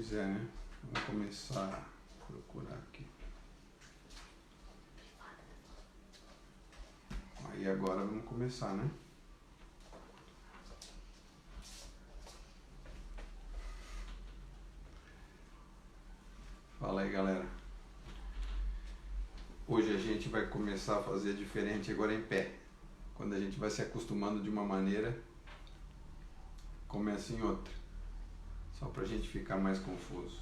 quiser, né? Vamos começar a procurar aqui. Aí agora vamos começar, né? Fala aí, galera. Hoje a gente vai começar a fazer diferente agora em pé. Quando a gente vai se acostumando de uma maneira, começa em outra. Só pra gente ficar mais confuso.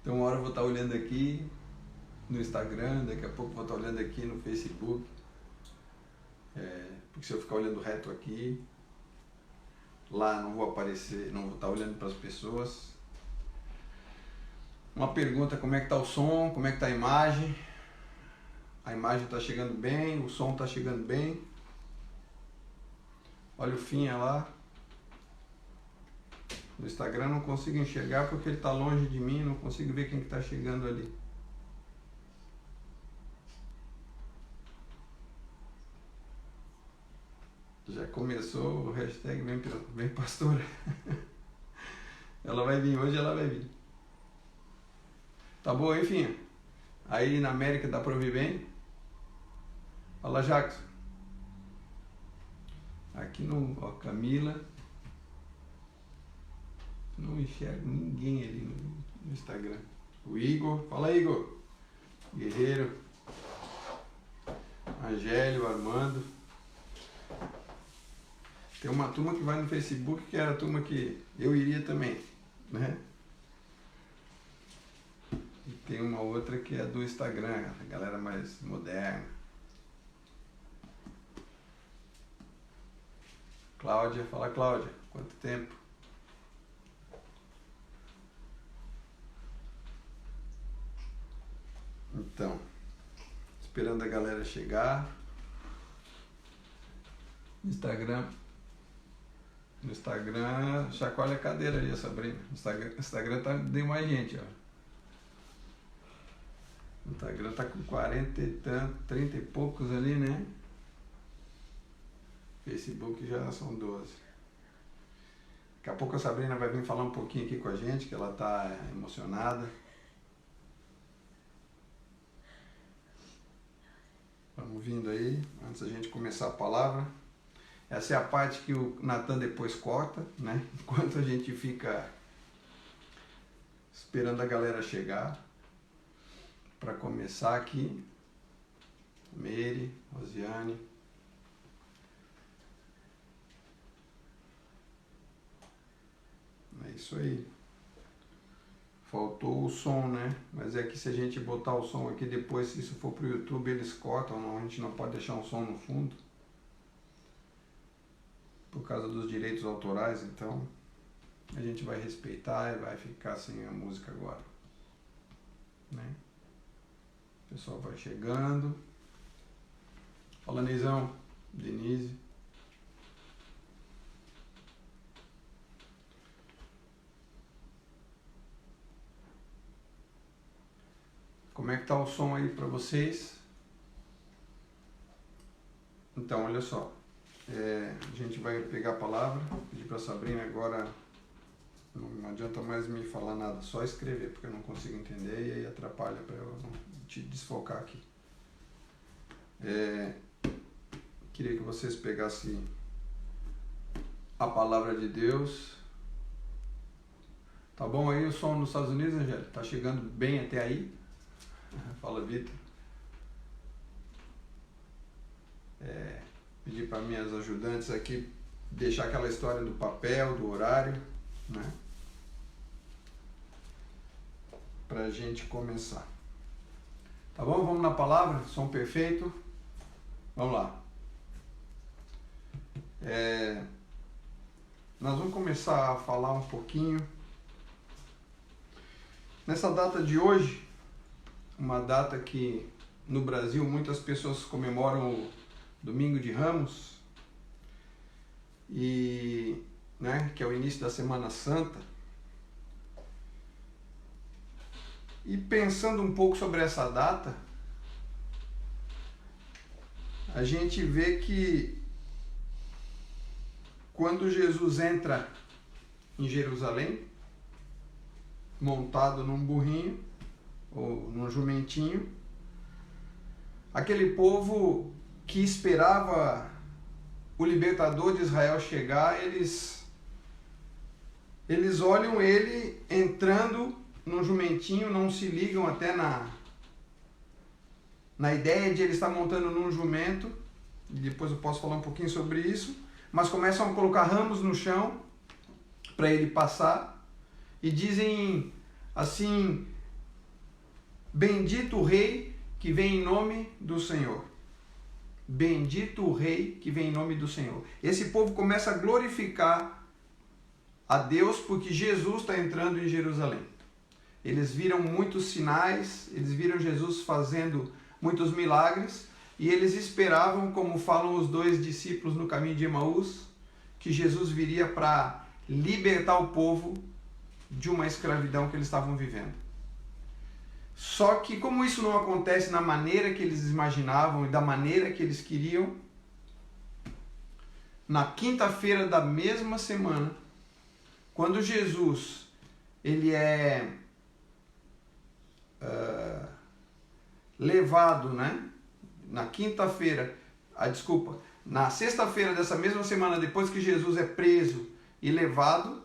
Então uma hora eu vou estar olhando aqui no Instagram, daqui a pouco vou estar olhando aqui no Facebook. Porque se eu ficar olhando reto aqui, lá não vou aparecer, não vou estar olhando para as pessoas. Uma pergunta: como é que está o som, como é que está a imagem? A imagem está chegando bem, o som está chegando bem. Olha o Finha lá. No Instagram não consigo enxergar porque ele está longe de mim, não consigo ver quem está chegando ali. Já começou o hashtag vem pastora. Ela vai vir, hoje ela vai vir. Tá bom, enfim. Aí na América dá pra ouvir bem? Fala, Jackson. Aqui no, ó, Camila. Não enxergo ninguém ali no Instagram. O Igor, fala, Igor. Guerreiro. Angélio, Armando. Tem uma turma que vai no Facebook que era a turma que eu iria também, né? E tem uma outra que é do Instagram, a galera mais moderna. Cláudia, fala, Cláudia, quanto tempo? Então, esperando a galera chegar. No Instagram, chacoalha a cadeira aí, Sabrina. No Instagram tá, deu mais gente, ó. O Instagram tá com 40 e tanto, 30 e poucos ali, né? Facebook já são 12. Daqui a pouco a Sabrina vai vir falar um pouquinho aqui com a gente, que ela tá emocionada. Vamos vindo aí, antes da gente começar a palavra. Essa é a parte que o Natan depois corta, né? Enquanto a gente fica esperando a galera chegar para começar aqui. Meire, Rosiane. É isso aí. Faltou o som, né? Mas é que se a gente botar o som aqui depois, se isso for pro YouTube, eles cortam, não, a gente não pode deixar um som no fundo. Por causa dos direitos autorais, então a gente vai respeitar e vai ficar sem a música agora, né? O pessoal vai chegando. Fala, Neizão, Denise. Como é que tá o som aí para vocês? Então, olha só. A gente vai pegar a palavra, pedir para a Sabrina agora, não adianta mais me falar nada, só escrever, porque eu não consigo entender e aí atrapalha para eu não te desfocar aqui. Queria que vocês pegassem a palavra de Deus. Tá bom aí o som nos Estados Unidos, Angélica? Tá chegando bem até aí? Fala, Vitor. Pedir para minhas ajudantes aqui deixar aquela história do papel, do horário, né? Pra gente começar. Tá bom? Vamos na palavra? Som perfeito? Vamos lá. Nós vamos começar a falar um pouquinho. Nessa data de hoje, uma data que no Brasil muitas pessoas comemoram o Domingo de Ramos, e, né, que é o início da Semana Santa. E pensando um pouco sobre essa data, a gente vê que quando Jesus entra em Jerusalém, montado num burrinho ou num jumentinho. Aquele povo que esperava o libertador de Israel chegar, eles olham ele entrando num jumentinho, não se ligam até na ideia de ele estar montando num jumento. Depois eu posso falar um pouquinho sobre isso, mas começam a colocar ramos no chão para ele passar e dizem assim: bendito o rei que vem em nome do Senhor. Bendito o rei que vem em nome do Senhor. Esse povo começa a glorificar a Deus porque Jesus está entrando em Jerusalém. Eles viram muitos sinais, eles viram Jesus fazendo muitos milagres, e eles esperavam, como falam os dois discípulos no caminho de Emaús, que Jesus viria para libertar o povo de uma escravidão que eles estavam vivendo. Só que como isso não acontece na maneira que eles imaginavam e da maneira que eles queriam, na quinta-feira da mesma semana, quando Jesus ele é levado, né? Na sexta-feira dessa mesma semana, depois que Jesus é preso e levado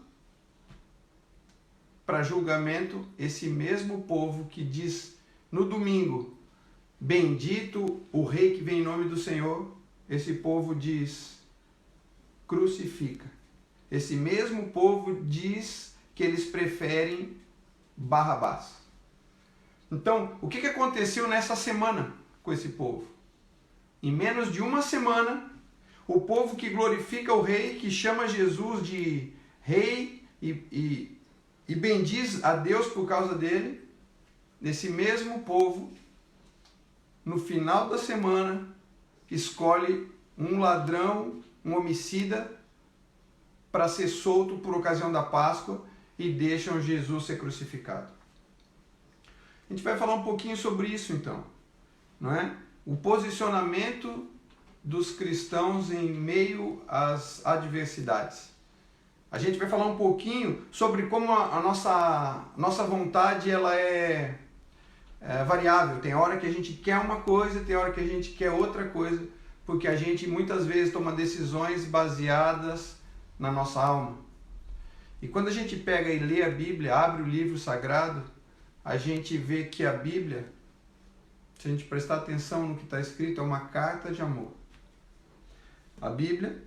para julgamento, esse mesmo povo que diz no domingo, bendito o rei que vem em nome do Senhor, esse povo diz, crucifica. Esse mesmo povo diz que eles preferem Barrabás. Então, o que aconteceu nessa semana com esse povo? Em menos de uma semana, o povo que glorifica o rei, que chama Jesus de rei e bendiz a Deus por causa dele, esse mesmo povo, no final da semana, escolhe um ladrão, um homicida, para ser solto por ocasião da Páscoa e deixam Jesus ser crucificado. A gente vai falar um pouquinho sobre isso então, não é? O posicionamento dos cristãos em meio às adversidades. A gente vai falar um pouquinho sobre como a nossa vontade ela é variável. Tem hora que a gente quer uma coisa, tem hora que a gente quer outra coisa, porque a gente muitas vezes toma decisões baseadas na nossa alma. E quando a gente pega e lê a Bíblia, abre o livro sagrado, a gente vê que a Bíblia, se a gente prestar atenção no que está escrito, é uma carta de amor. A Bíblia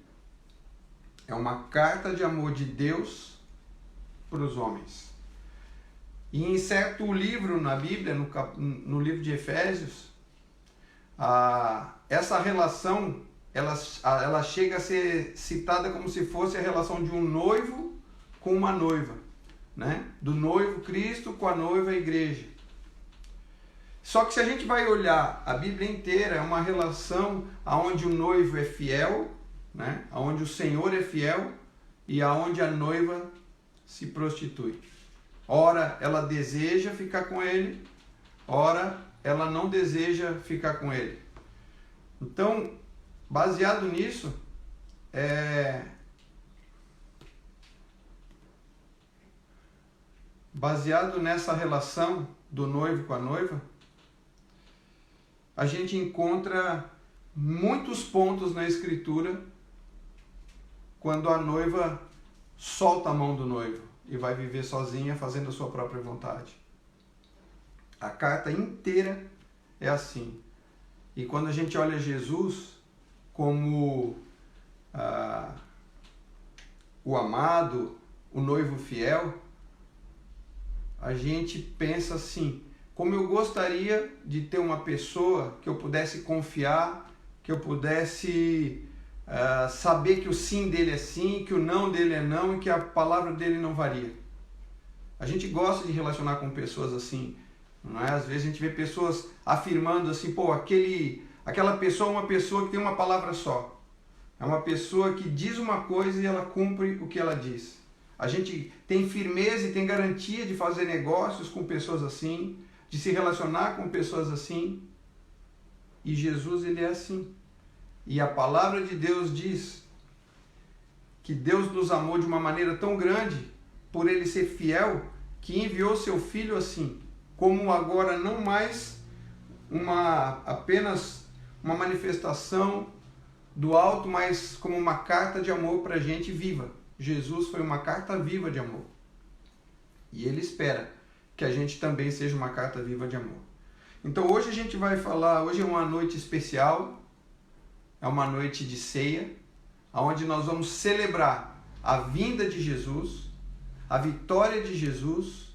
é uma carta de amor de Deus para os homens. E em certo livro na Bíblia, no livro de Efésios, essa relação ela chega a ser citada como se fosse a relação de um noivo com uma noiva, né? Do noivo Cristo com a noiva a igreja. Só que se a gente vai olhar a Bíblia inteira, é uma relação onde o noivo é fiel, né? Onde o Senhor é fiel e aonde a noiva se prostitui. Ora ela deseja ficar com ele, ora ela não deseja ficar com ele. Então, baseado nisso, baseado nessa relação do noivo com a noiva, a gente encontra muitos pontos na Escritura quando a noiva solta a mão do noivo e vai viver sozinha fazendo a sua própria vontade. A carta inteira é assim. E quando a gente olha Jesus como o amado, o noivo fiel, a gente pensa assim: como eu gostaria de ter uma pessoa que eu pudesse confiar, que eu pudesse saber que o sim dele é sim, que o não dele é não e que a palavra dele não varia. A gente gosta de relacionar com pessoas assim, não é? Às vezes a gente vê pessoas afirmando assim: pô, aquela pessoa é uma pessoa que tem uma palavra só. É uma pessoa que diz uma coisa e ela cumpre o que ela diz. A gente tem firmeza e tem garantia de fazer negócios com pessoas assim, de se relacionar com pessoas assim. E Jesus, ele é assim. E a palavra de Deus diz que Deus nos amou de uma maneira tão grande por ele ser fiel, que enviou seu Filho assim, como agora não mais apenas uma manifestação do alto, mas como uma carta de amor para a gente viva. Jesus foi uma carta viva de amor. E ele espera que a gente também seja uma carta viva de amor. Então hoje a gente vai falar, hoje é uma noite especial, é uma noite de ceia, onde nós vamos celebrar a vinda de Jesus, a vitória de Jesus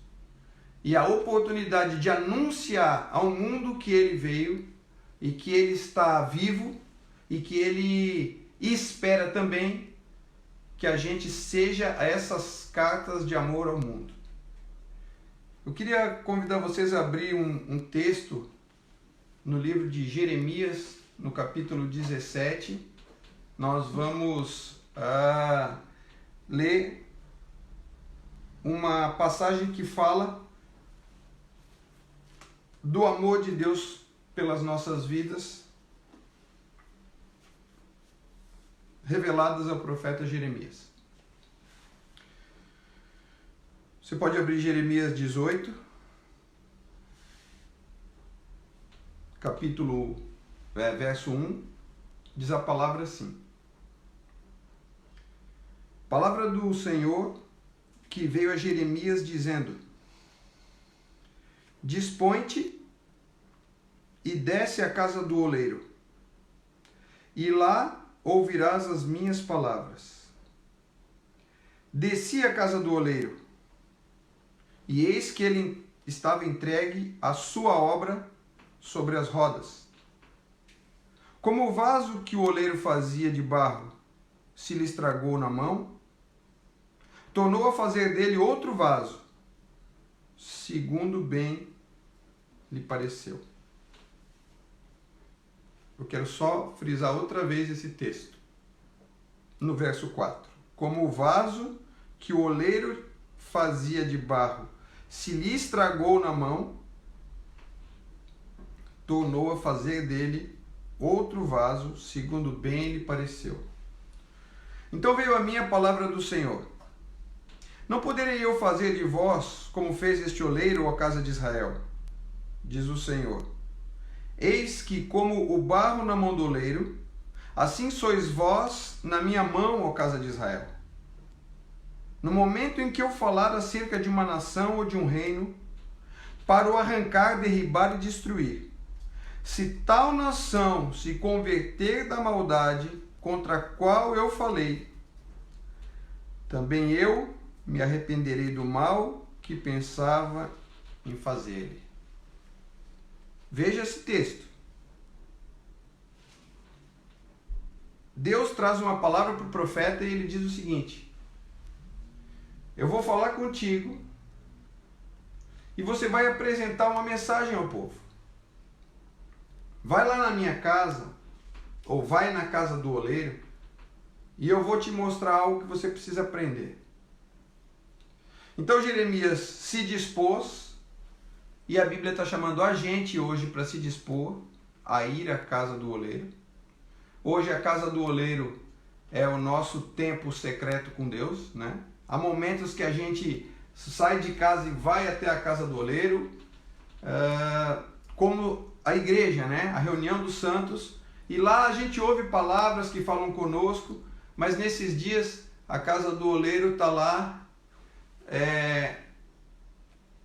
e a oportunidade de anunciar ao mundo que ele veio e que ele está vivo e que ele espera também que a gente seja essas cartas de amor ao mundo. Eu queria convidar vocês a abrir um texto no livro de Jeremias, no capítulo 17. Nós vamos ler uma passagem que fala do amor de Deus pelas nossas vidas, reveladas ao profeta Jeremias. Você pode abrir Jeremias 18, verso 1, diz a palavra assim: Palavra do Senhor que veio a Jeremias dizendo: Dispõe-te e desce à casa do oleiro, e lá ouvirás as minhas palavras. Desci à casa do oleiro, e eis que ele estava entregue à sua obra sobre as rodas. Como o vaso que o oleiro fazia de barro se lhe estragou na mão, tornou a fazer dele outro vaso, segundo bem lhe pareceu. Eu quero só frisar outra vez esse texto. No verso 4. Como o vaso que o oleiro fazia de barro se lhe estragou na mão, tornou a fazer dele outro vaso, segundo bem lhe pareceu. Então veio a mim a palavra do Senhor: Não poderei eu fazer de vós como fez este oleiro, à casa de Israel? Diz o Senhor: Eis que, como o barro na mão do oleiro, assim sois vós na minha mão, ó casa de Israel. No momento em que eu falar acerca de uma nação ou de um reino, para o arrancar, derribar e destruir, se tal nação se converter da maldade contra a qual eu falei, também eu me arrependerei do mal que pensava em fazer-lhe. Veja esse texto. Deus traz uma palavra para o profeta e ele diz o seguinte: eu vou falar contigo e você vai apresentar uma mensagem ao povo. Vai lá na minha casa, ou vai na casa do oleiro, e eu vou te mostrar algo que você precisa aprender. Então Jeremias se dispôs, e a Bíblia está chamando a gente hoje para se dispor a ir à casa do oleiro. Hoje a casa do oleiro é o nosso tempo secreto com Deus, né? Há momentos que a gente sai de casa e vai até a casa do oleiro, como a igreja, né? A reunião dos santos, e lá a gente ouve palavras que falam conosco, mas nesses dias a casa do oleiro está lá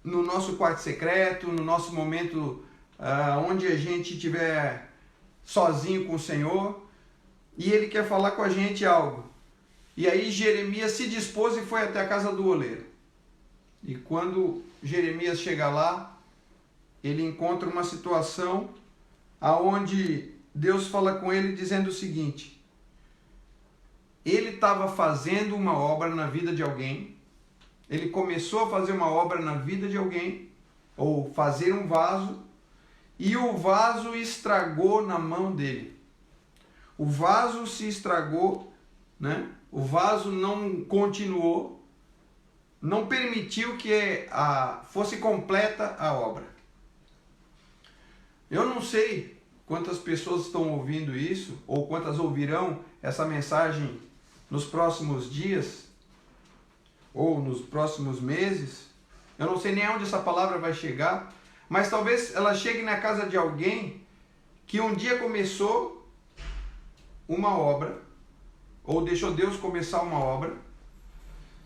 no nosso quarto secreto, no nosso momento onde a gente estiver sozinho com o Senhor, e Ele quer falar com a gente algo. E aí Jeremias se dispôs e foi até a casa do oleiro. E quando Jeremias chega lá, ele encontra uma situação aonde Deus fala com ele dizendo o seguinte: ele estava fazendo uma obra na vida de alguém, ele começou a fazer uma obra na vida de alguém, ou fazer um vaso, e o vaso estragou na mão dele. O vaso se estragou, né? O vaso não continuou, não permitiu que fosse completa a obra. Eu não sei quantas pessoas estão ouvindo isso, ou quantas ouvirão essa mensagem nos próximos dias, ou nos próximos meses. Eu não sei nem onde essa palavra vai chegar, mas talvez ela chegue na casa de alguém que um dia começou uma obra, ou deixou Deus começar uma obra,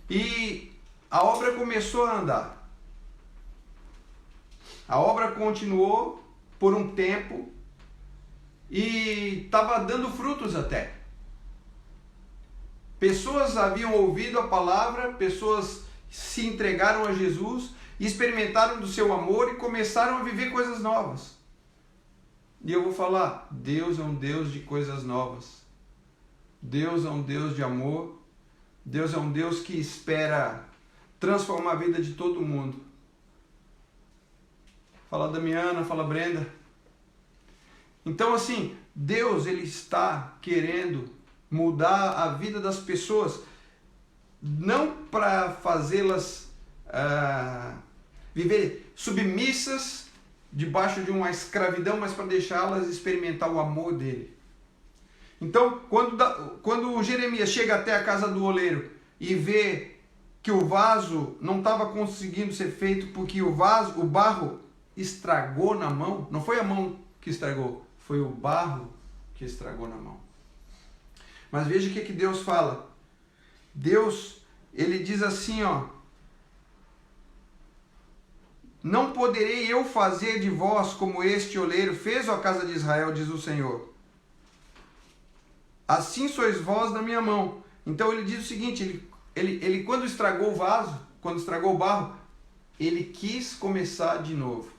e a obra começou a andar. A obra continuou por um tempo e estava dando frutos até. Pessoas haviam ouvido a palavra, pessoas se entregaram a Jesus, experimentaram do seu amor e começaram a viver coisas novas. E eu vou falar, Deus é um Deus de coisas novas. Deus é um Deus de amor. Deus é um Deus que espera transformar a vida de todo mundo. Fala Damiana, fala Brenda. Então assim, Deus ele está querendo mudar a vida das pessoas, não para fazê-las viver submissas debaixo de uma escravidão, mas para deixá-las experimentar o amor dele. Então, quando Jeremias chega até a casa do oleiro e vê que o vaso não estava conseguindo ser feito porque o barro estragou na mão, não foi a mão que estragou, foi o barro que estragou na mão. Mas veja o que Deus fala. Deus, ele diz assim, ó: não poderei eu fazer de vós como este oleiro fez à casa de Israel, diz o Senhor. Assim sois vós na minha mão. Então ele diz o seguinte, ele quando estragou o vaso, quando estragou o barro, ele quis começar de novo.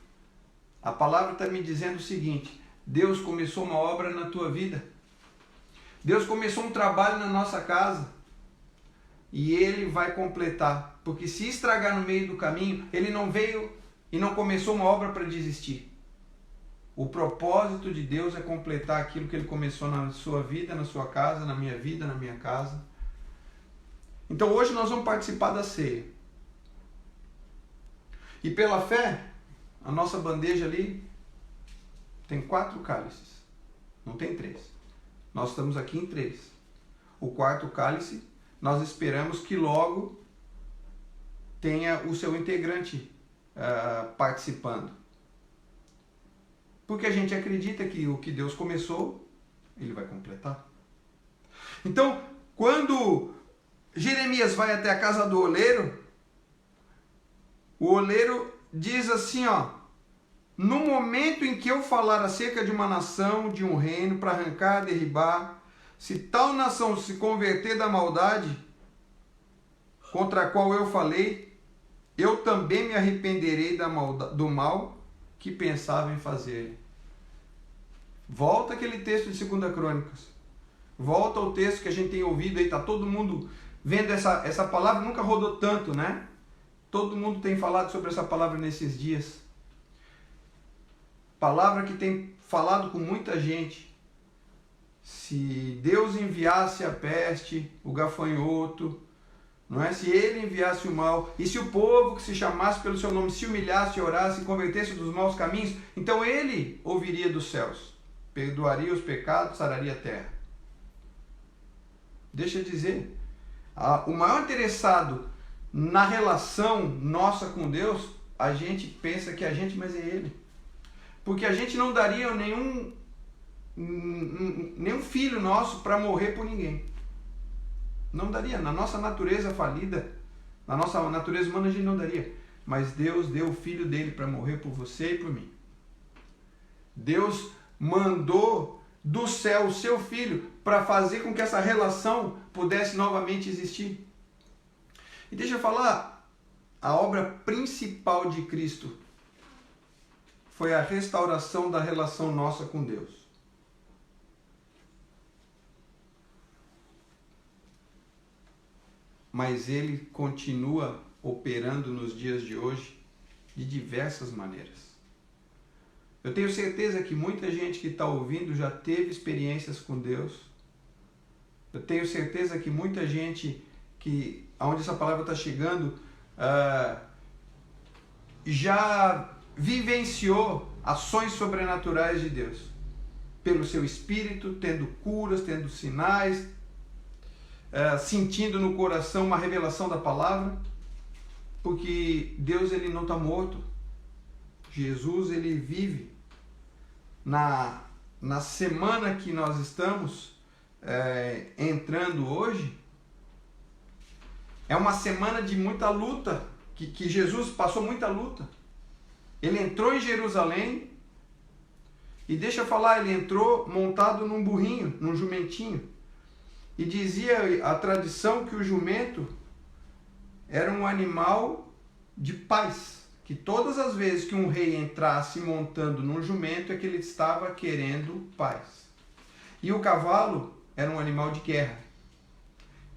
A palavra está me dizendo o seguinte: Deus começou uma obra na tua vida. Deus começou um trabalho na nossa casa. E ele vai completar. Porque se estragar no meio do caminho, ele não veio e não começou uma obra para desistir. O propósito de Deus é completar aquilo que ele começou na sua vida, na sua casa, na minha vida, na minha casa. Então hoje nós vamos participar da ceia. E pela fé, a nossa bandeja ali tem 4 cálices. Não tem 3. Nós estamos aqui em 3. O 4º cálice, nós esperamos que logo tenha o seu integrante participando. Porque a gente acredita que o que Deus começou, ele vai completar. Então, quando Jeremias vai até a casa do oleiro, o oleiro diz assim, ó: no momento em que eu falar acerca de uma nação, de um reino, para arrancar, derribar, se tal nação se converter da maldade contra a qual eu falei, eu também me arrependerei do mal que pensava em fazer. Volta aquele texto de 2 Crônicas. Volta ao texto que a gente tem ouvido aí, está todo mundo vendo essa palavra, nunca rodou tanto, né? Todo mundo tem falado sobre essa palavra nesses dias. Palavra que tem falado com muita gente. Se Deus enviasse a peste, o gafanhoto, não é? Se ele enviasse o mal, e se o povo que se chamasse pelo seu nome se humilhasse, orasse e convertesse dos maus caminhos, então ele ouviria dos céus, perdoaria os pecados, sararia a terra. Deixa eu dizer, o maior interessado na relação nossa com Deus, a gente pensa que é a gente, mas é ele. Porque a gente não daria nenhum filho nosso para morrer por ninguém. Não daria. Na nossa natureza falida, na nossa natureza humana, a gente não daria. Mas Deus deu o filho dele para morrer por você e por mim. Deus mandou do céu o seu filho para fazer com que essa relação pudesse novamente existir. E deixa eu falar, a obra principal de Cristo foi a restauração da relação nossa com Deus. Mas ele continua operando nos dias de hoje de diversas maneiras. Eu tenho certeza que muita gente que está ouvindo já teve experiências com Deus. Eu tenho certeza que muita gente que, aonde essa palavra está chegando, já vivenciou ações sobrenaturais de Deus. Pelo seu espírito, tendo curas, tendo sinais, sentindo no coração uma revelação da palavra, porque Deus ele não está morto. Jesus ele vive. Na semana que nós estamos entrando hoje, é uma semana de muita luta, que Jesus passou muita luta. Ele entrou em Jerusalém, e deixa eu falar, ele entrou montado num burrinho, num jumentinho. E dizia a tradição que o jumento era um animal de paz. Que todas as vezes que um rei entrasse montando num jumento é que ele estava querendo paz. E o cavalo era um animal de guerra.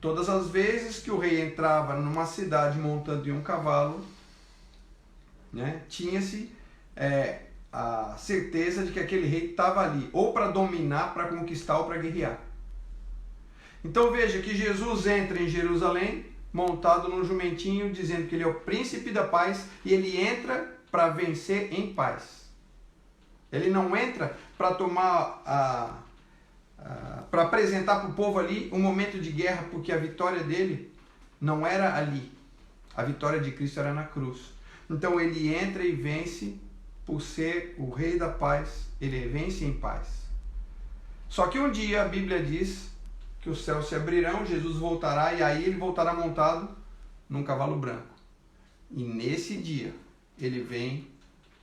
Todas as vezes que o rei entrava numa cidade montando em um cavalo, né, tinha-se a certeza de que aquele rei estava ali, ou para dominar, para conquistar, ou para guerrear. Então veja que Jesus entra em Jerusalém, montado num jumentinho, dizendo que ele é o príncipe da paz, e ele entra para vencer em paz. Ele não entra para tomar para apresentar para o povo ali um momento de guerra, porque a vitória dele não era ali. A vitória de Cristo era na cruz. Então ele entra e vence por ser o rei da paz, ele vence em paz. Só que um dia a Bíblia diz que os céus se abrirão, Jesus voltará, e aí ele voltará montado num cavalo branco. E nesse dia ele vem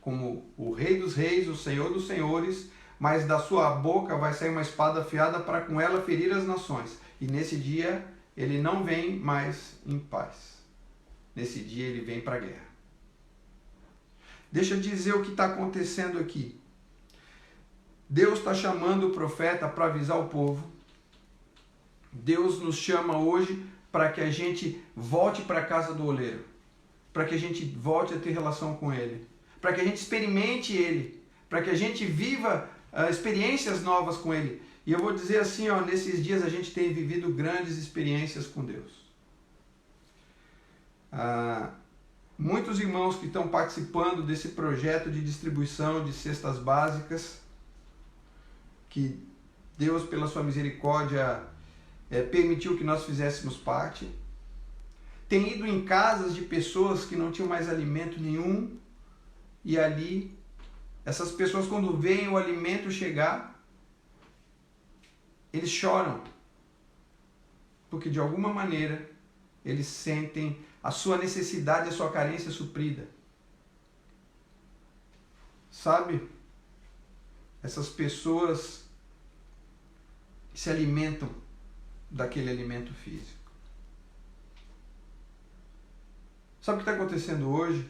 como o Rei dos Reis, o Senhor dos Senhores, mas da sua boca vai sair uma espada afiada para com ela ferir as nações. E nesse dia ele não vem mais em paz. Nesse dia ele vem para a guerra. Deixa eu dizer o que está acontecendo aqui. Deus está chamando o profeta para avisar o povo. Deus nos chama hoje para que a gente volte para a casa do oleiro, para que a gente volte a ter relação com Ele, para que a gente experimente Ele, para que a gente viva experiências novas com Ele. E eu vou dizer assim, nesses dias a gente tem vivido grandes experiências com Deus. Muitos irmãos que estão participando desse projeto de distribuição de cestas básicas, que Deus, pela sua misericórdia, permitiu que nós fizéssemos parte, tem ido em casas de pessoas que não tinham mais alimento nenhum, e ali, essas pessoas, quando veem o alimento chegar, eles choram, porque de alguma maneira eles sentem a sua necessidade, a sua carência suprida. Sabe? Essas pessoas se alimentam daquele alimento físico. Sabe o que está acontecendo hoje?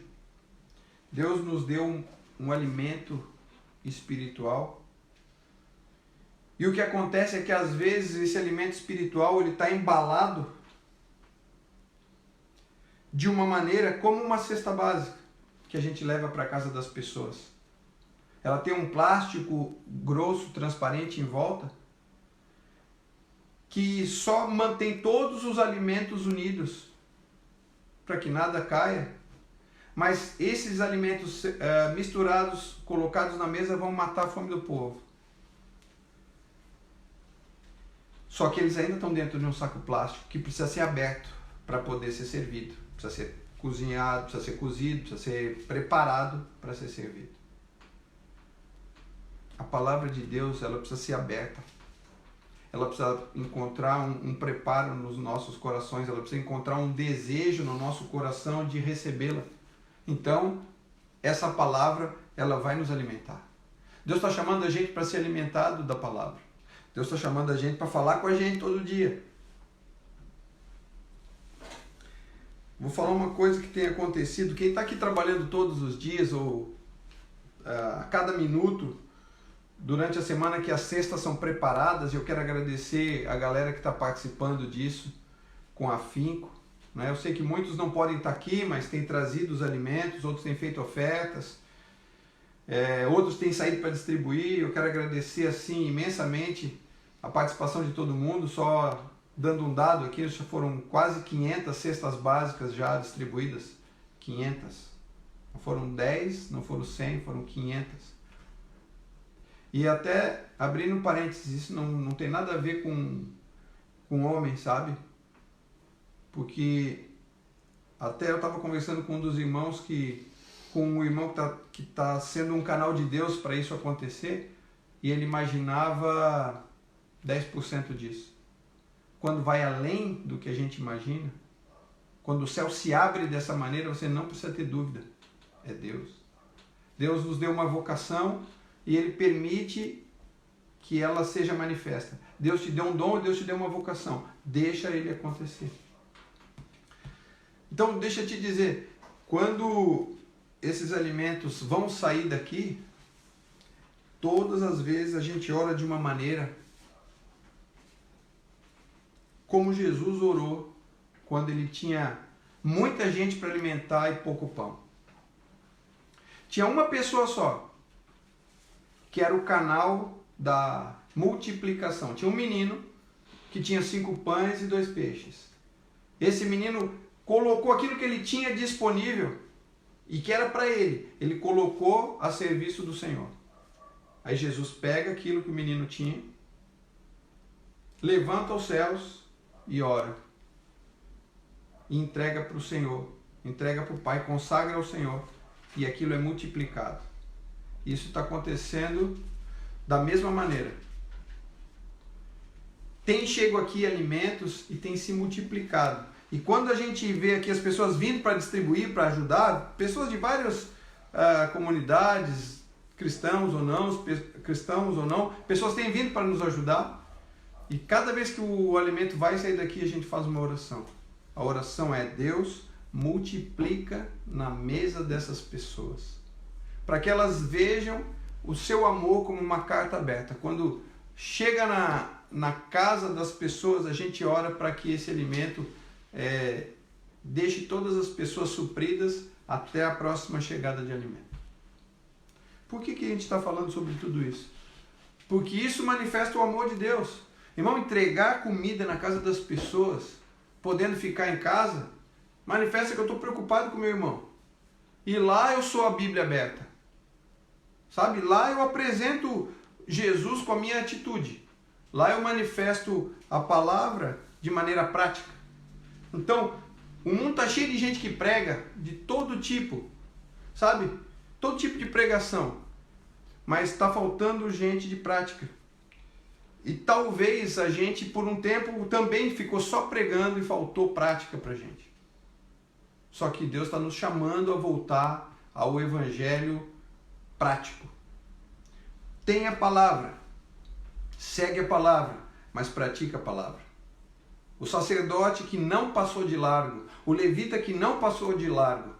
Deus nos deu um alimento espiritual. E o que acontece é que às vezes esse alimento espiritual ele está embalado de uma maneira como uma cesta básica que a gente leva para a casa das pessoas. Ela tem um plástico grosso, transparente em volta, que só mantém todos os alimentos unidos para que nada caia. Mas esses alimentos misturados, colocados na mesa, vão matar a fome do povo. Só que eles ainda estão dentro de um saco plástico que precisa ser aberto para poder ser servido. Precisa ser cozinhado, precisa ser cozido, precisa ser preparado para ser servido. A palavra de Deus, ela precisa ser aberta. Ela precisa encontrar um preparo nos nossos corações, ela precisa encontrar um desejo no nosso coração de recebê-la. Então, essa palavra, ela vai nos alimentar. Deus está chamando a gente para ser alimentado da palavra. Deus está chamando a gente para falar com a gente todo dia. Vou falar uma coisa que tem acontecido. Quem está aqui trabalhando todos os dias, ou a cada minuto, durante a semana que as cestas são preparadas, eu quero agradecer a galera que está participando disso com afinco. Eu sei que muitos não podem estar aqui, mas têm trazido os alimentos, outros têm feito ofertas, outros têm saído para distribuir. Eu quero agradecer assim imensamente a participação de todo mundo. Só dando um dado aqui, já foram quase 500 cestas básicas já distribuídas. 500. Não foram 10, não foram 100, foram 500. E até, abrindo parênteses, isso não tem nada a ver com com homens, sabe? Porque até eu estava conversando com um dos irmãos com um irmão que tá sendo um canal de Deus para isso acontecer, e ele imaginava 10% disso. Quando vai além do que a gente imagina, quando o céu se abre dessa maneira, você não precisa ter dúvida. É Deus. Deus nos deu uma vocação e Ele permite que ela seja manifesta. Deus te deu um dom, Deus te deu uma vocação. Deixa Ele acontecer. Então, deixa eu te dizer, quando esses alimentos vão sair daqui, todas as vezes a gente ora de uma maneira como Jesus orou quando ele tinha muita gente para alimentar e pouco pão. Tinha uma pessoa só, que era o canal da multiplicação. Tinha um menino que tinha 5 pães e 2 peixes. Esse menino colocou aquilo que ele tinha disponível e que era para ele. Ele colocou a serviço do Senhor. Aí Jesus pega aquilo que o menino tinha, levanta aos céus e ora. E entrega para o Senhor, entrega para o Pai, consagra ao Senhor, e aquilo é multiplicado. Isso está acontecendo da mesma maneira. Tem chego aqui alimentos e tem se multiplicado. E quando a gente vê aqui as pessoas vindo para distribuir, para ajudar, pessoas de várias comunidades, cristãos ou não, pessoas têm vindo para nos ajudar. E cada vez que o alimento vai sair daqui, a gente faz uma oração. A oração é: Deus, multiplica na mesa dessas pessoas, para que elas vejam o seu amor como uma carta aberta. Quando chega na casa das pessoas, a gente ora para que esse alimento deixe todas as pessoas supridas até a próxima chegada de alimento. Por que a gente está falando sobre tudo isso? Porque isso manifesta o amor de Deus. Irmão, entregar comida na casa das pessoas, podendo ficar em casa, manifesta que eu estou preocupado com o meu irmão. E lá eu sou a Bíblia aberta. Sabe? Lá eu apresento Jesus com a minha atitude. Lá eu manifesto a palavra de maneira prática. Então, o mundo está cheio de gente que prega de todo tipo. Sabe? Todo tipo de pregação. Mas está faltando gente de prática. E talvez a gente, por um tempo, também ficou só pregando e faltou prática para a gente. Só que Deus está nos chamando a voltar ao Evangelho prático. Tem a palavra, segue a palavra, mas pratica a palavra. O sacerdote que não passou de largo, o levita que não passou de largo,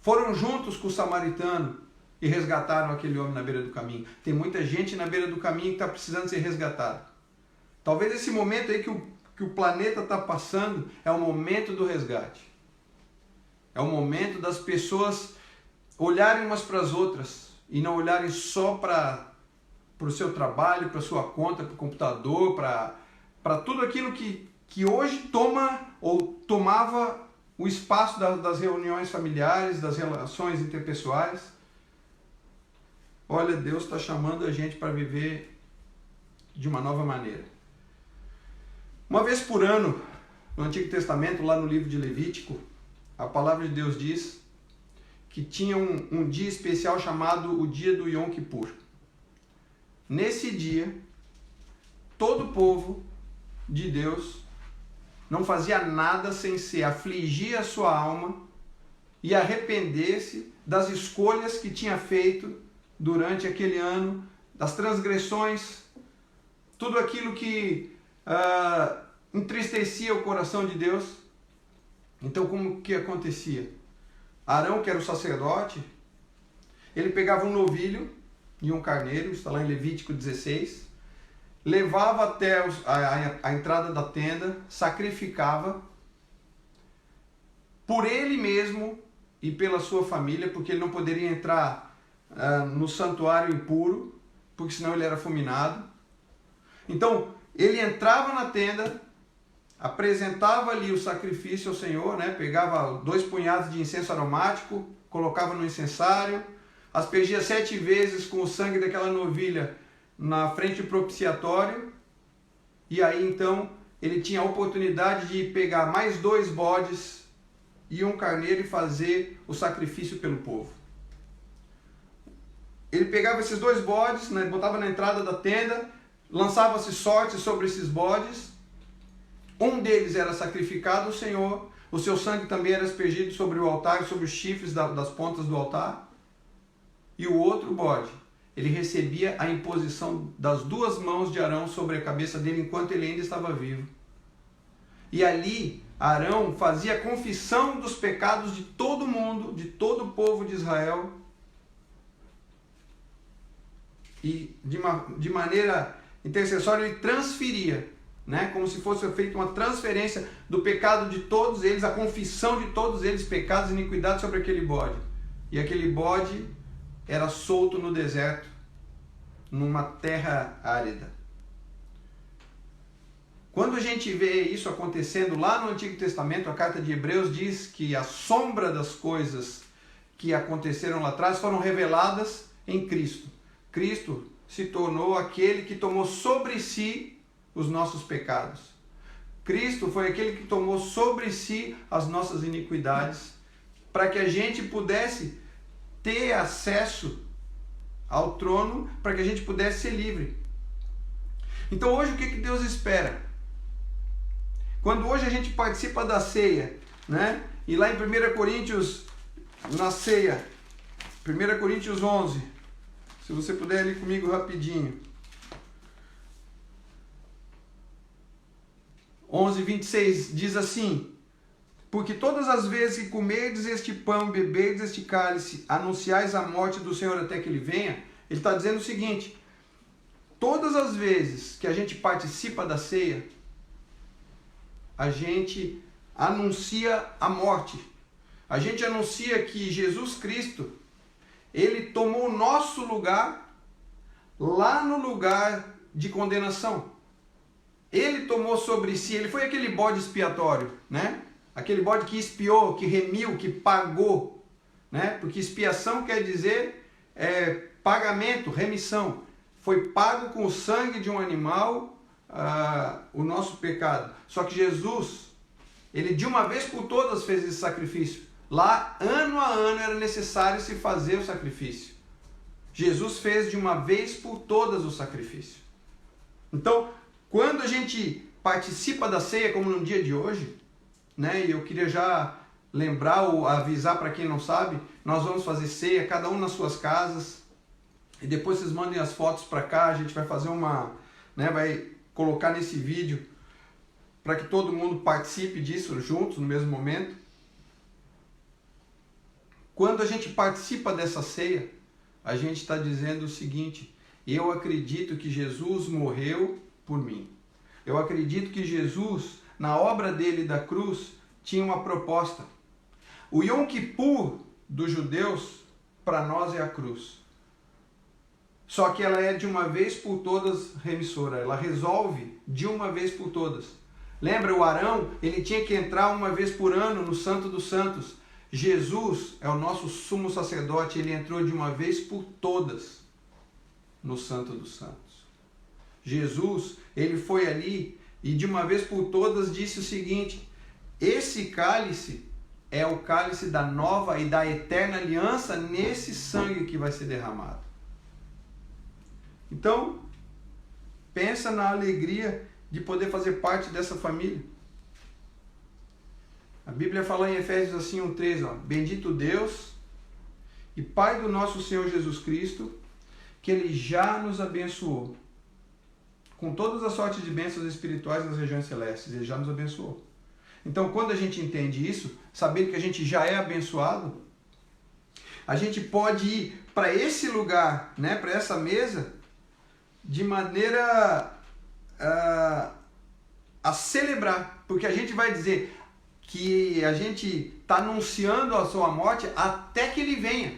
foram juntos com o samaritano e resgataram aquele homem na beira do caminho. Tem muita gente na beira do caminho que está precisando ser resgatada. Talvez esse momento aí que o planeta está passando é o momento do resgate. É o momento das pessoas olharem umas para as outras e não olharem só para o seu trabalho, para a sua conta, para o computador, para tudo aquilo que hoje toma ou tomava o espaço das reuniões familiares, das relações interpessoais. Olha, Deus está chamando a gente para viver de uma nova maneira. Uma vez por ano, no Antigo Testamento, lá no livro de Levítico, a palavra de Deus diz que tinha um dia especial chamado o dia do Yom Kippur. Nesse dia, todo o povo de Deus não fazia nada sem se afligir a sua alma e arrepender-se das escolhas que tinha feito durante aquele ano, das transgressões, tudo aquilo que entristecia o coração de Deus. Então, como que acontecia? Arão, que era o sacerdote, ele pegava um novilho e um carneiro, está lá em Levítico 16, levava até a entrada da tenda, sacrificava por ele mesmo e pela sua família, porque ele não poderia entrar no santuário impuro, porque senão ele era fulminado. Então, ele entrava na tenda, apresentava ali o sacrifício ao Senhor, né? Pegava 2 punhados de incenso aromático, colocava no incensário, aspergia 7 vezes com o sangue daquela novilha na frente do propiciatório, e aí então ele tinha a oportunidade de pegar mais 2 bodes e um carneiro e fazer o sacrifício pelo povo. Ele pegava esses 2 bodes, né, botava na entrada da tenda, lançava-se sorte sobre esses bodes, um deles era sacrificado ao Senhor, o seu sangue também era aspergido sobre o altar, sobre os chifres das pontas do altar, e o outro bode, ele recebia a imposição das 2 mãos de Arão sobre a cabeça dele enquanto ele ainda estava vivo. E ali, Arão fazia a confissão dos pecados de todo mundo, de todo o povo de Israel, e de maneira intercessória ele transferia, né, como se fosse feita uma transferência do pecado de todos eles, a confissão de todos eles, pecados e iniquidades sobre aquele bode. E aquele bode era solto no deserto, numa terra árida. Quando a gente vê isso acontecendo lá no Antigo Testamento, a carta de Hebreus diz que a sombra das coisas que aconteceram lá atrás foram reveladas em Cristo. Cristo se tornou aquele que tomou sobre si os nossos pecados. Cristo foi aquele que tomou sobre si as nossas iniquidades, para que a gente pudesse ter acesso ao trono, para que a gente pudesse ser livre. Então hoje o que Deus espera? Quando hoje a gente participa da ceia, né? E lá em 1 Coríntios, na ceia, 1 Coríntios 11, se você puder ler comigo rapidinho. 11:26 diz assim: porque todas as vezes que comerdes este pão, beberdes este cálice, anunciais a morte do Senhor até que Ele venha. Ele está dizendo o seguinte: todas as vezes que a gente participa da ceia, a gente anuncia a morte. A gente anuncia que Jesus Cristo, Ele tomou o nosso lugar lá no lugar de condenação. Ele tomou sobre si, ele foi aquele bode expiatório, né? Aquele bode que expiou, que remiu, que pagou, né? Porque expiação quer dizer pagamento, remissão. Foi pago com o sangue de um animal o nosso pecado. Só que Jesus, ele de uma vez por todas fez esse sacrifício. Lá, ano a ano, era necessário se fazer o sacrifício. Jesus fez de uma vez por todas o sacrifício. Então, quando a gente participa da ceia, como no dia de hoje, né, e eu queria já lembrar ou avisar para quem não sabe, nós vamos fazer ceia, cada um nas suas casas, e depois vocês mandem as fotos para cá, a gente vai fazer vai colocar nesse vídeo, para que todo mundo participe disso juntos, no mesmo momento. Quando a gente participa dessa ceia, a gente está dizendo o seguinte: eu acredito que Jesus morreu por mim. Eu acredito que Jesus, na obra dele da cruz, tinha uma proposta. O Yom Kippur dos judeus, para nós é a cruz. Só que ela é de uma vez por todas remissora. Ela resolve de uma vez por todas. Lembra, o Arão, ele tinha que entrar uma vez por ano no Santo dos Santos. Jesus é o nosso sumo sacerdote, ele entrou de uma vez por todas no Santo dos Santos. Jesus, ele foi ali e de uma vez por todas disse o seguinte: esse cálice é o cálice da nova e da eterna aliança nesse sangue que vai ser derramado. Então, pensa na alegria de poder fazer parte dessa família. A Bíblia fala em Efésios assim 1:3, bendito Deus e Pai do nosso Senhor Jesus Cristo, que Ele já nos abençoou com todas as sortes de bênçãos espirituais nas regiões celestes. Ele já nos abençoou. Então, quando a gente entende isso, sabendo que a gente já é abençoado, a gente pode ir para esse lugar, né, para essa mesa, de maneira a celebrar, porque a gente vai dizer que a gente está anunciando a sua morte até que ele venha.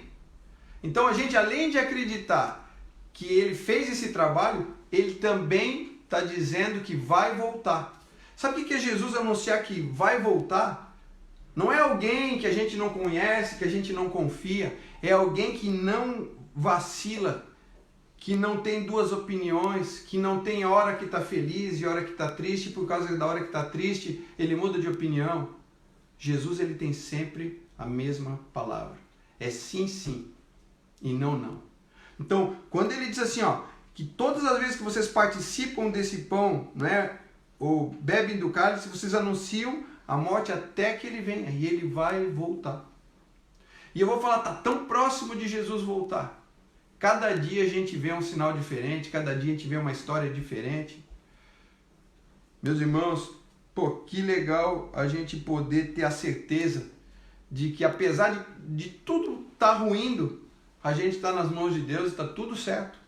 Então a gente, além de acreditar que ele fez esse trabalho, ele também está dizendo que vai voltar. Sabe o que é Jesus anunciar que vai voltar? Não é alguém que a gente não conhece, que a gente não confia, é alguém que não vacila, que não tem duas opiniões, que não tem hora que está feliz e hora que está triste, por causa da hora que está triste, ele muda de opinião. Jesus, ele tem sempre a mesma palavra. É sim, sim e não, não. Então, quando ele diz assim, ó, que todas as vezes que vocês participam desse pão, né, ou bebem do cálice, vocês anunciam a morte até que ele venha, e ele vai voltar. E eu vou falar, tá tão próximo de Jesus voltar. Cada dia a gente vê um sinal diferente, cada dia a gente vê uma história diferente. Meus irmãos, pô, que legal a gente poder ter a certeza de que apesar de tudo estar ruindo, a gente está nas mãos de Deus, está tudo certo.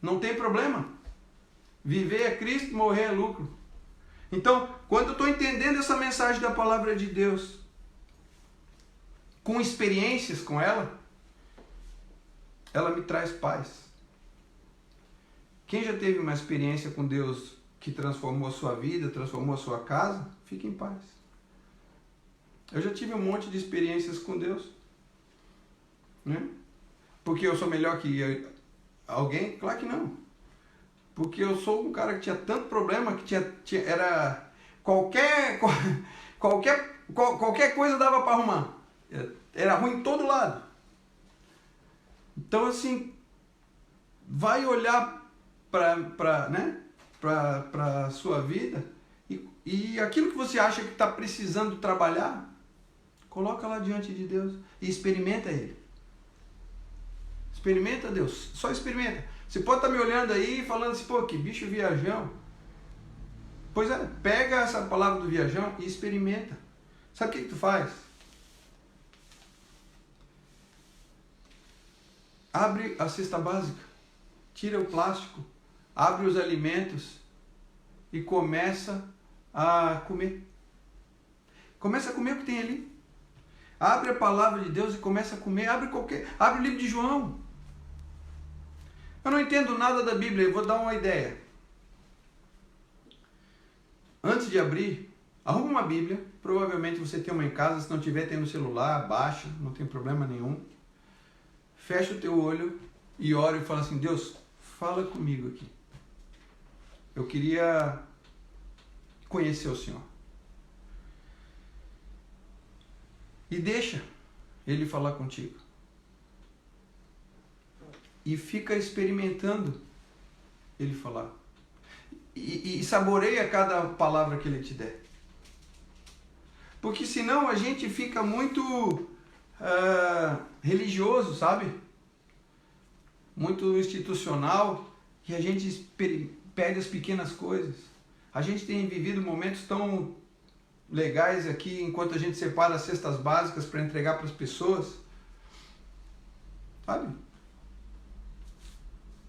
Não tem problema. Viver é Cristo, morrer é lucro. Então, quando eu estou entendendo essa mensagem da palavra de Deus, com experiências com ela me traz paz. Quem já teve uma experiência com Deus que transformou a sua vida, transformou a sua casa, fique em paz. Eu já tive um monte de experiências com Deus, né? Porque eu sou melhor que alguém? Claro que não. Porque eu sou um cara que tinha tanto problema que era qualquer coisa dava para arrumar. Era ruim em todo lado. Então, assim, vai olhar para a sua vida e aquilo que você acha que está precisando trabalhar, coloca lá diante de Deus e experimenta Ele. Experimenta Deus, só experimenta. Você pode estar me olhando aí e falando assim, pô, que bicho viajão. Pois é, pega essa palavra do viajão e experimenta. Sabe o que tu faz? Abre a cesta básica, tira o plástico, abre os alimentos e começa a comer. Começa a comer o que tem ali. Abre a palavra de Deus e começa a comer. Abre o livro de João. Eu não entendo nada da Bíblia, eu vou dar uma ideia. Antes de abrir, arruma uma Bíblia. Provavelmente você tem uma em casa, se não tiver, tem no celular, baixa, não tem problema nenhum. Fecha o teu olho e ora e fala assim, Deus, fala comigo aqui. Eu queria conhecer o Senhor. E deixa Ele falar contigo. E fica experimentando Ele falar. E saboreia cada palavra que Ele te der. Porque senão a gente fica muito religioso, sabe? Muito institucional, e a gente perde as pequenas coisas. A gente tem vivido momentos tão legais aqui, enquanto a gente separa as cestas básicas para entregar para as pessoas, sabe?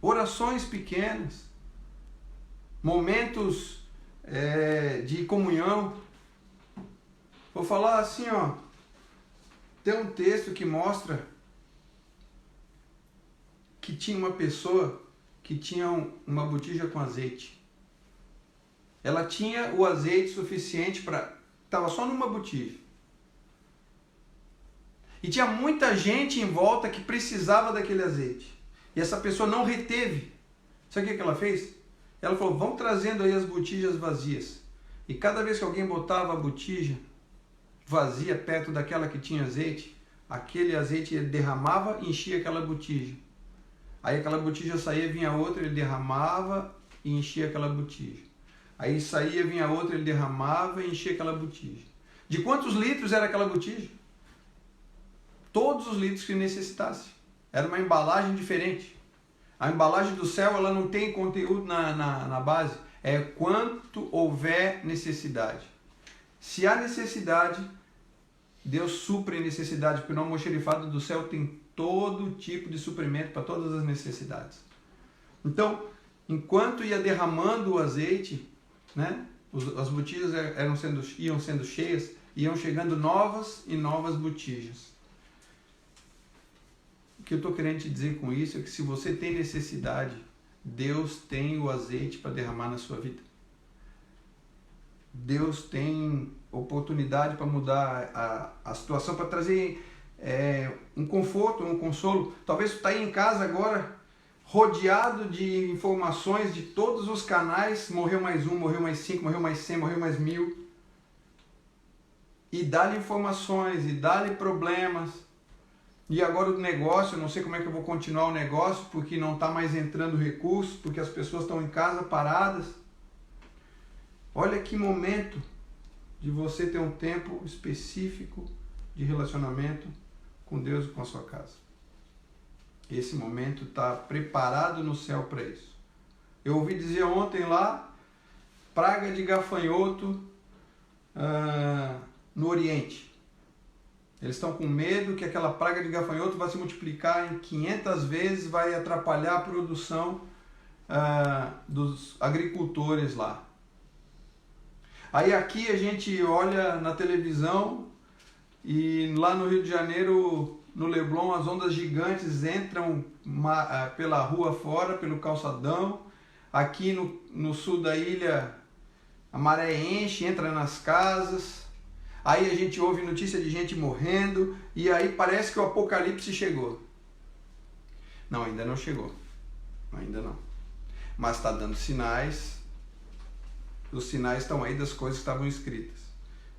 Orações pequenas, momentos de comunhão. Vou falar assim, ó, tem um texto que mostra que tinha uma pessoa que tinha uma botija com azeite. Ela tinha o azeite suficiente para... Estava só numa botija. E tinha muita gente em volta que precisava daquele azeite. E essa pessoa não reteve. Sabe o que ela fez? Ela falou, vão trazendo aí as botijas vazias. E cada vez que alguém botava a botija vazia perto daquela que tinha azeite, aquele azeite ele derramava e enchia aquela botija. Aí aquela botija saía, vinha outra, ele derramava e enchia aquela botija. Aí saía, vinha outra, ele derramava e enchia aquela botija. De quantos litros era aquela botija? Todos os litros que necessitasse. Era uma embalagem diferente. A embalagem do céu, ela não tem conteúdo na base. É quanto houver necessidade. Se há necessidade, Deus supre a necessidade, porque no almoxerifado do céu tem todo tipo de suprimento para todas as necessidades. Então, enquanto ia derramando o azeite, né, as botijas iam sendo cheias, iam chegando novas e novas botijas. O que eu estou querendo te dizer com isso é que se você tem necessidade, Deus tem o azeite para derramar na sua vida. Deus tem oportunidade para mudar a situação, para trazer um conforto, um consolo. Talvez você está aí em casa agora rodeado de informações de todos os canais, morreu mais um, morreu mais 5, morreu mais 100, morreu mais 1000. E dá-lhe informações, e dá-lhe problemas. E agora o negócio, eu não sei como é que eu vou continuar o negócio, porque não está mais entrando recursos, porque as pessoas estão em casa paradas. Olha que momento de você ter um tempo específico de relacionamento com Deus e com a sua casa. Esse momento está preparado no céu para isso. Eu ouvi dizer ontem lá, praga de gafanhoto no Oriente. Eles estão com medo que aquela praga de gafanhoto vai se multiplicar em 500 vezes, vai atrapalhar a produção dos agricultores lá. Aí aqui a gente olha na televisão e lá no Rio de Janeiro, no Leblon, as ondas gigantes entram pela rua fora, pelo calçadão. Aqui no sul da ilha, a maré enche, entra nas casas. Aí a gente ouve notícia de gente morrendo e aí parece que o apocalipse chegou. Não, ainda não chegou. Ainda não. Mas está dando sinais. Os sinais estão aí das coisas que estavam escritas.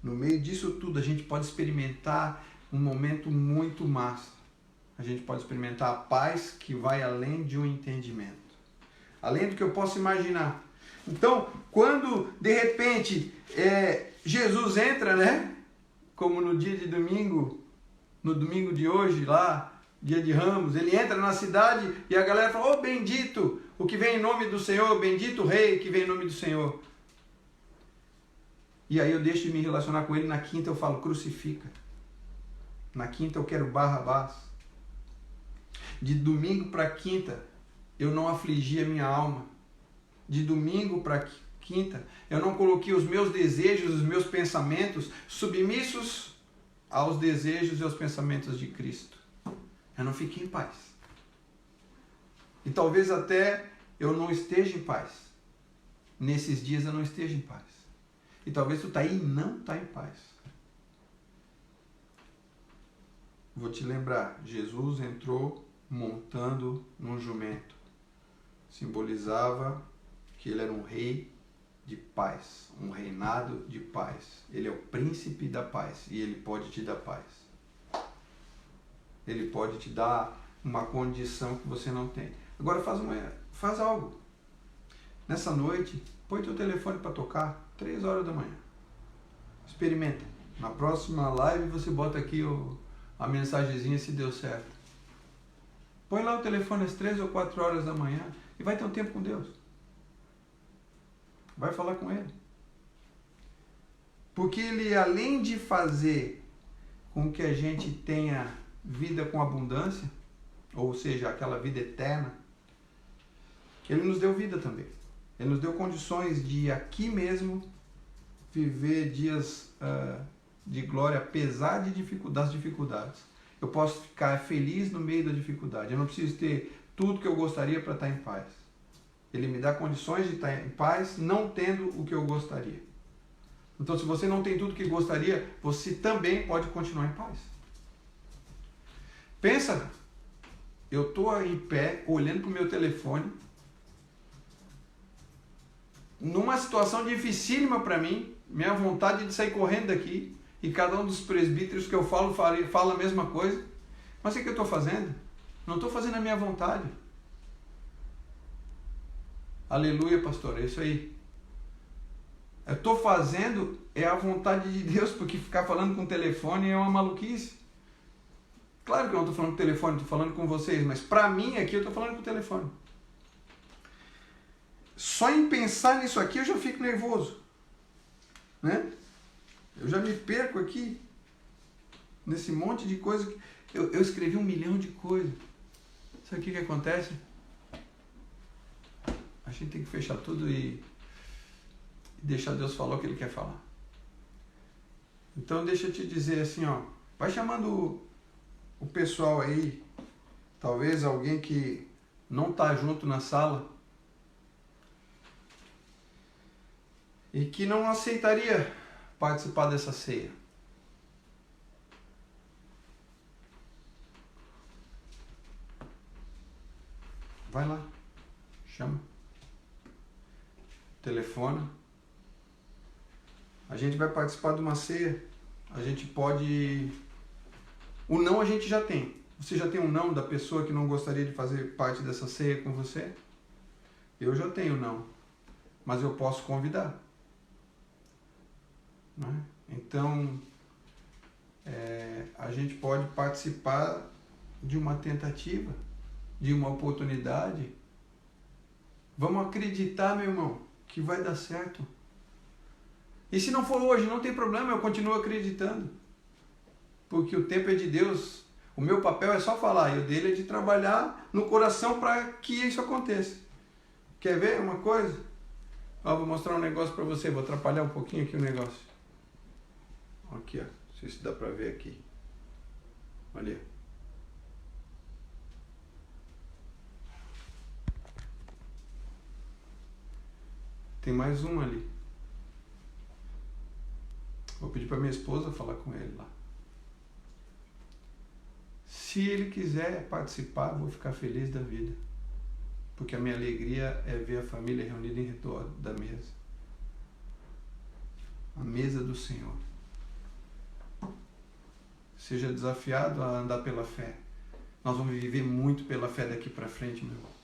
No meio disso tudo, a gente pode experimentar um momento muito massa. A gente pode experimentar a paz que vai além de um entendimento. Além do que eu posso imaginar. Então, quando de repente Jesus entra, né? Como no dia de domingo, no domingo de hoje, lá, dia de Ramos, ele entra na cidade e a galera fala: "Oh, bendito o que vem em nome do Senhor, bendito o rei que vem em nome do Senhor." E aí eu deixo de me relacionar com ele, na quinta eu falo: "Crucifica." Na quinta eu quero Barrabás. De domingo para quinta eu não afligi a minha alma. De domingo para quinta eu não coloquei os meus desejos, os meus pensamentos submissos aos desejos e aos pensamentos de Cristo. Eu não fiquei em paz. E talvez até eu não esteja em paz. Nesses dias eu não esteja em paz. E talvez tu tá aí e não tá em paz. Vou te lembrar, Jesus entrou montando num jumento. Simbolizava que ele era um rei de paz, um reinado de paz. Ele é o príncipe da paz e ele pode te dar paz. Ele pode te dar uma condição que você não tem. Agora faz algo. Nessa noite, põe teu telefone para tocar 3 horas da manhã. Experimenta. Na próxima live você bota aqui a mensagenzinha se deu certo. Põe lá o telefone às 3 ou 4 horas da manhã e vai ter um tempo com Deus. Vai falar com Ele. Porque Ele, além de fazer com que a gente tenha vida com abundância, ou seja, aquela vida eterna, Ele nos deu vida também. Ele nos deu condições de aqui mesmo viver dias de glória, apesar das dificuldades. Eu posso ficar feliz no meio da dificuldade. Eu não preciso ter tudo que eu gostaria para estar em paz. Ele me dá condições de estar em paz, não tendo o que eu gostaria. Então, se você não tem tudo que gostaria, você também pode continuar em paz. Pensa, eu estou em pé, olhando para o meu telefone, numa situação dificílima para mim, minha vontade de sair correndo daqui, e cada um dos presbíteros que eu falo fala a mesma coisa. Mas o que eu estou fazendo? Não estou fazendo a minha vontade. Aleluia, pastor, é isso aí. Eu estou fazendo a vontade de Deus, porque ficar falando com o telefone é uma maluquice. Claro que eu não estou falando com o telefone, estou falando com vocês, mas para mim aqui eu estou falando com o telefone. Só em pensar nisso aqui eu já fico nervoso, né? Eu já me perco aqui nesse monte de coisa. Eu escrevi 1 milhão de coisas. Sabe o que acontece? A gente tem que fechar tudo e deixar Deus falar o que Ele quer falar. Então deixa eu te dizer assim, ó, vai chamando o pessoal aí, talvez alguém que não está junto na sala e que não aceitaria participar dessa ceia. vai lá, chama, telefona. A gente vai participar de uma ceia, a gente pode... O não a gente já tem. Você já tem um não da pessoa que não gostaria de fazer parte dessa ceia com você? Eu já tenho não, mas eu posso convidar. Né? Então, a gente pode participar de uma tentativa, de uma oportunidade. Vamos acreditar, meu irmão, que vai dar certo. E se não for hoje, não tem problema, eu continuo acreditando. Porque o tempo é de Deus. O meu papel é só falar, e o dele é de trabalhar no coração para que isso aconteça. Quer ver uma coisa? Vou mostrar um negócio para você, vou atrapalhar um pouquinho aqui o negócio. Aqui, ó. Não sei se dá para ver aqui. Olha. Tem mais um ali. Vou pedir para minha esposa falar com ele lá. Se ele quiser participar, vou ficar feliz da vida. Porque a minha alegria é ver a família reunida em redor da mesa. A mesa do Senhor. Seja desafiado a andar pela fé. Nós vamos viver muito pela fé daqui para frente, meu irmão.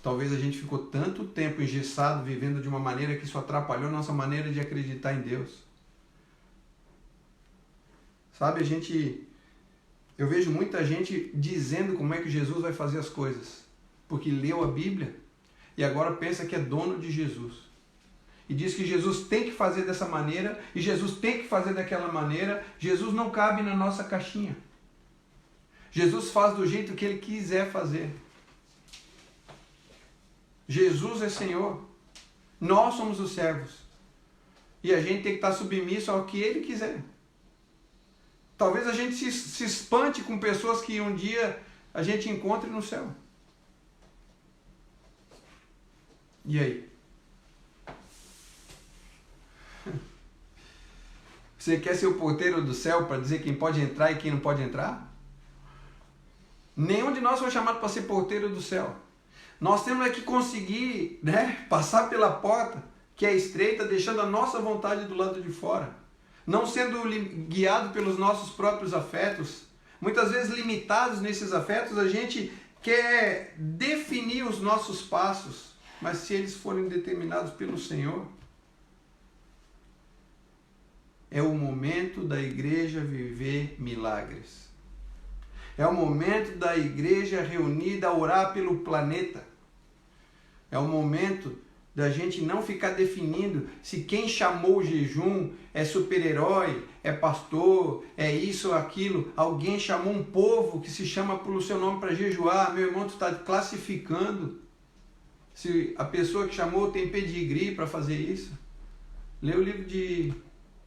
Talvez a gente ficou tanto tempo engessado, vivendo de uma maneira que isso atrapalhou a nossa maneira de acreditar em Deus. Sabe, eu vejo muita gente dizendo como é que Jesus vai fazer as coisas, porque leu a Bíblia e agora pensa que é dono de Jesus. E diz que Jesus tem que fazer dessa maneira e Jesus tem que fazer daquela maneira. Jesus não cabe na nossa caixinha. Jesus faz do jeito que ele quiser fazer. Jesus é Senhor. Nós somos os servos. E a gente tem que estar submisso ao que ele quiser. Talvez a gente se espante com pessoas que um dia a gente encontre no céu. E aí? Você quer ser o porteiro do céu para dizer quem pode entrar e quem não pode entrar? Nenhum de nós foi chamado para ser porteiro do céu. Nós temos que conseguir, passar pela porta que é estreita, deixando a nossa vontade do lado de fora. Não sendo guiado pelos nossos próprios afetos. Muitas vezes limitados nesses afetos, a gente quer definir os nossos passos. Mas se eles forem determinados pelo Senhor, é o momento da igreja viver milagres. É o momento da igreja reunida a orar pelo planeta. É o momento da gente não ficar definindo se quem chamou o jejum é super-herói, é pastor, é isso ou aquilo. Alguém chamou um povo que se chama pelo seu nome para jejuar. Meu irmão, tu está classificando se a pessoa que chamou tem pedigree para fazer isso. Lê o livro de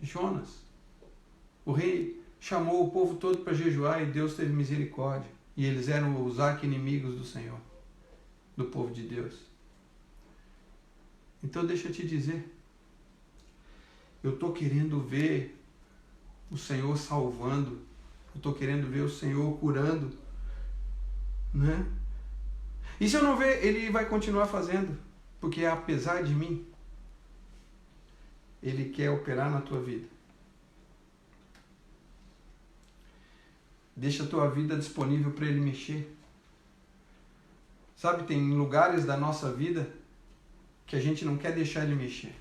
Jonas. O rei chamou o povo todo para jejuar e Deus teve misericórdia. E eles eram os arqui-inimigos do Senhor, do povo de Deus. Então deixa eu te dizer, eu estou querendo ver o Senhor salvando, eu estou querendo ver o Senhor curando, né? E se eu não ver, Ele vai continuar fazendo, porque apesar de mim, Ele quer operar na tua vida. Deixa a tua vida disponível para Ele mexer. Sabe, tem lugares da nossa vida que a gente não quer deixar Ele mexer.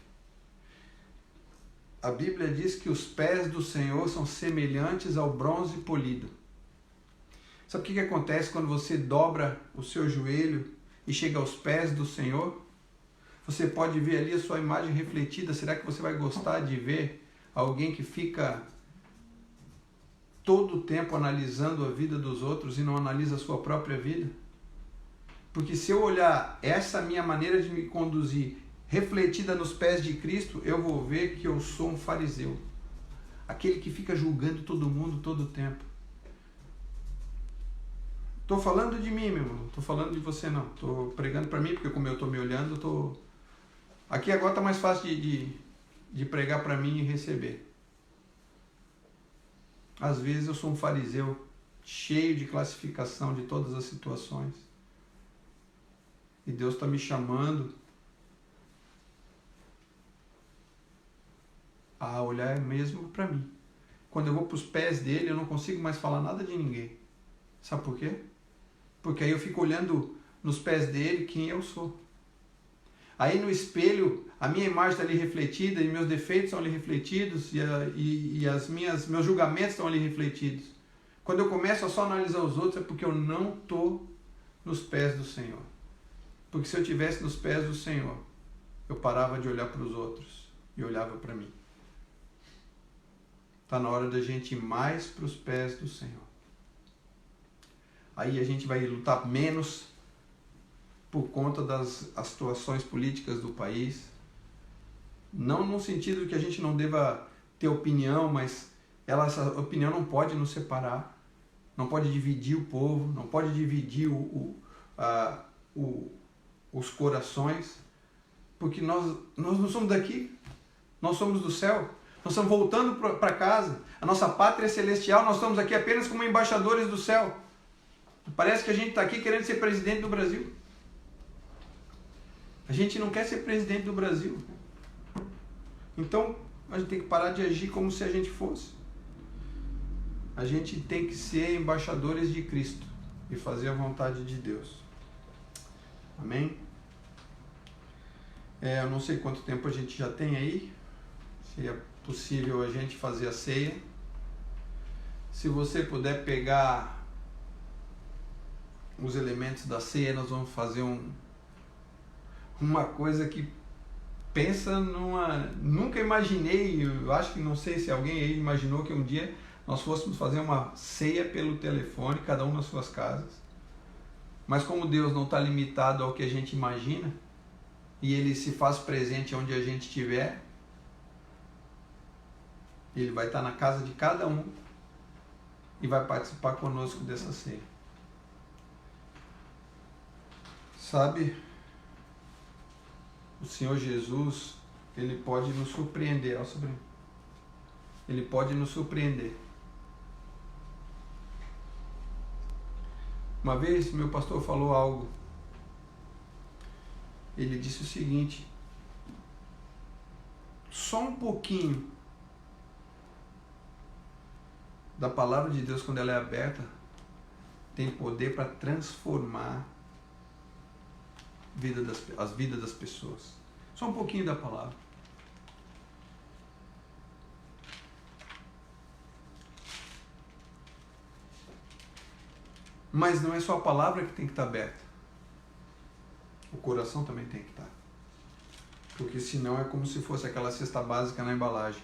A Bíblia diz que os pés do Senhor são semelhantes ao bronze polido. Sabe o que acontece quando você dobra o seu joelho e chega aos pés do Senhor? Você pode ver ali a sua imagem refletida. Será que você vai gostar de ver alguém que fica todo o tempo analisando a vida dos outros e não analisa a sua própria vida? Porque se eu olhar essa minha maneira de me conduzir refletida nos pés de Cristo, eu vou ver que eu sou um fariseu. Aquele que fica julgando todo mundo todo o tempo. Estou falando de mim, meu irmão. Estou falando de você, não. Estou pregando para mim, porque como eu estou me olhando, estou... Aqui agora está mais fácil de pregar para mim e receber. Às vezes eu sou um fariseu cheio de classificação de todas as situações. E Deus está me chamando a olhar mesmo para mim. Quando eu vou para os pés dele, eu não consigo mais falar nada de ninguém. Sabe por quê? Porque aí eu fico olhando nos pés dele quem eu sou. Aí no espelho, a minha imagem está ali refletida e meus defeitos estão ali refletidos e meus julgamentos estão ali refletidos. Quando eu começo a só analisar os outros é porque eu não estou nos pés do Senhor. Porque se eu estivesse nos pés do Senhor, eu parava de olhar para os outros e olhava para mim. Está na hora da gente ir mais para os pés do Senhor. Aí a gente vai lutar menos por conta das situações políticas do país. Não no sentido de que a gente não deva ter opinião, mas essa opinião não pode nos separar, não pode dividir o povo, não pode dividir os corações, porque nós não somos daqui, nós somos do céu, nós estamos voltando para casa, a nossa pátria é celestial, nós estamos aqui apenas como embaixadores do céu. Parece que a gente está aqui querendo ser presidente do Brasil. A gente não quer ser presidente do Brasil. Então, a gente tem que parar de agir como se a gente fosse. A gente tem que ser embaixadores de Cristo e fazer a vontade de Deus. Amém? Eu não sei quanto tempo a gente já tem aí. Se é possível a gente fazer a ceia. Se você puder pegar os elementos da ceia, nós vamos fazer uma coisa que nunca imaginei, eu acho que não sei se alguém aí imaginou que um dia nós fôssemos fazer uma ceia pelo telefone, cada um nas suas casas. Mas como Deus não está limitado ao que a gente imagina, e Ele se faz presente onde a gente estiver, Ele vai estar na casa de cada um e vai participar conosco dessa ceia. Sabe, o Senhor Jesus, Ele pode nos surpreender, ó sobrinho. Ele pode nos surpreender. Uma vez, meu pastor falou algo. Ele disse o seguinte: só um pouquinho da palavra de Deus, quando ela é aberta, tem poder para transformar as vidas das pessoas. Só um pouquinho da palavra. Mas não é só a palavra que tem que estar aberta. O coração também tem que estar. Porque senão é como se fosse aquela cesta básica na embalagem.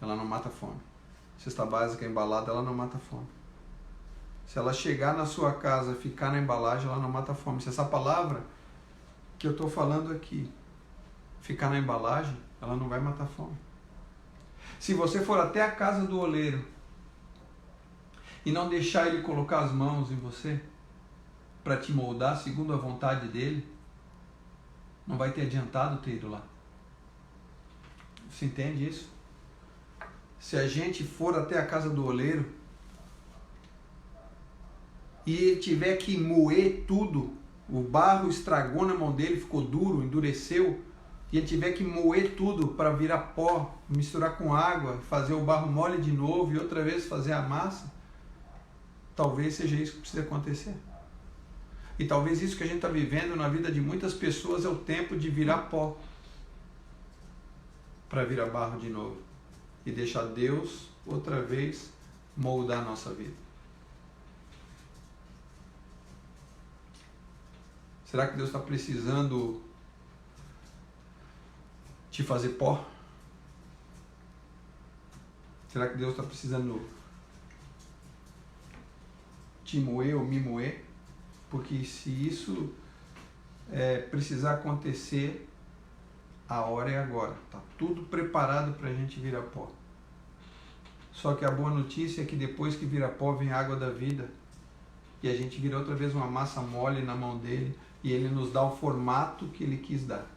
Ela não mata a fome. Cesta básica embalada, ela não mata a fome. Se ela chegar na sua casa, ficar na embalagem, ela não mata a fome. Se essa palavra que eu estou falando aqui ficar na embalagem, ela não vai matar a fome. Se você for até a casa do oleiro e não deixar ele colocar as mãos em você para te moldar segundo a vontade dele, não vai ter adiantado ter ido lá. Você entende isso? Se a gente for até a casa do oleiro e ele tiver que moer tudo, o barro estragou na mão dele, ficou duro, endureceu, e ele tiver que moer tudo para virar pó, misturar com água, fazer o barro mole de novo e outra vez fazer a massa, talvez seja isso que precisa acontecer. E talvez isso que a gente está vivendo na vida de muitas pessoas é o tempo de virar pó para virar barro de novo e deixar Deus outra vez moldar a nossa vida. Será que Deus está precisando te fazer pó? Será que Deus está precisando te moer ou me moer? Porque se isso precisar acontecer, a hora é agora. Está tudo preparado para a gente virar pó. Só que a boa notícia é que depois que vira pó vem a água da vida. E a gente vira outra vez uma massa mole na mão dele. E ele nos dá o formato que ele quis dar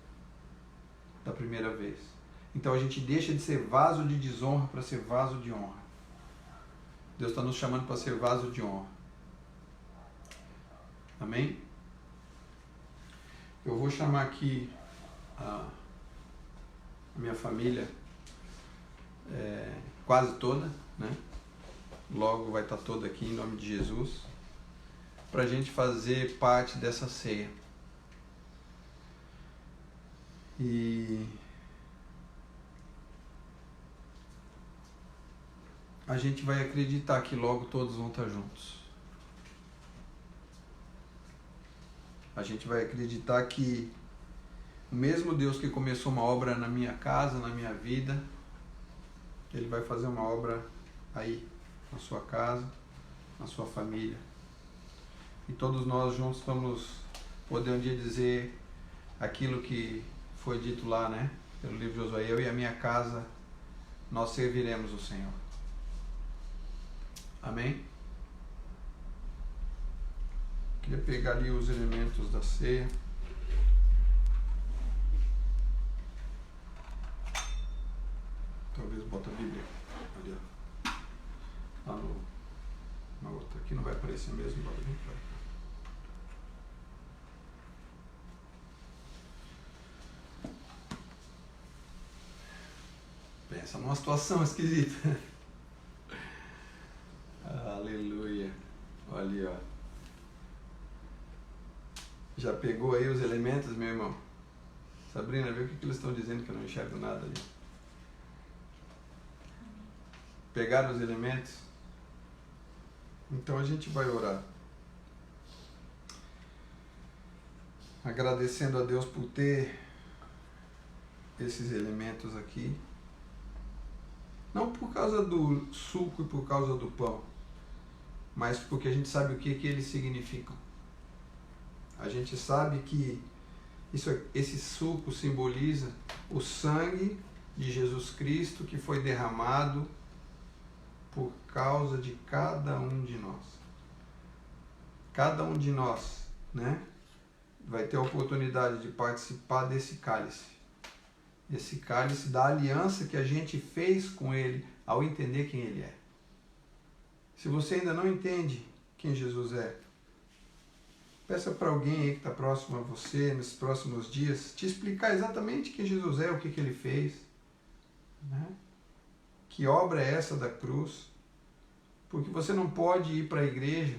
da primeira vez. Então a gente deixa de ser vaso de desonra para ser vaso de honra. Deus está nos chamando para ser vaso de honra. Amém? Eu vou chamar aqui a minha família quase toda, né? Logo vai estar toda aqui em nome de Jesus, para a gente fazer parte dessa ceia. E a gente vai acreditar que logo todos vão estar juntos. A gente vai acreditar que o mesmo Deus que começou uma obra na minha casa, na minha vida, Ele vai fazer uma obra aí, na sua casa, na sua família. E todos nós juntos vamos poder um dia dizer aquilo que foi dito lá, né? Pelo livro de Josué: eu e a minha casa, nós serviremos o Senhor. Amém? Queria pegar ali os elementos da ceia. Talvez bota a Bíblia ali, ó. Lá na outra. Aqui não vai aparecer mesmo, bota a Bíblia. Pensa numa situação esquisita. Aleluia. Olha ali, ó. Já pegou aí os elementos, meu irmão? Sabrina, vê o que eles estão dizendo que eu não enxergo nada ali. Pegaram os elementos? Então a gente vai orar. Agradecendo a Deus por ter esses elementos aqui. Não por causa do suco e por causa do pão, mas porque a gente sabe o que eles significam. A gente sabe que esse suco simboliza o sangue de Jesus Cristo que foi derramado por causa de cada um de nós. Cada um de nós, né, vai ter a oportunidade de participar desse cálice. Esse cálice da aliança que a gente fez com Ele ao entender quem Ele é. Se você ainda não entende quem Jesus é, peça para alguém aí que está próximo a você, nesses próximos dias, te explicar exatamente quem Jesus é, o que Ele fez, né? Que obra é essa da cruz? Porque você não pode ir para a igreja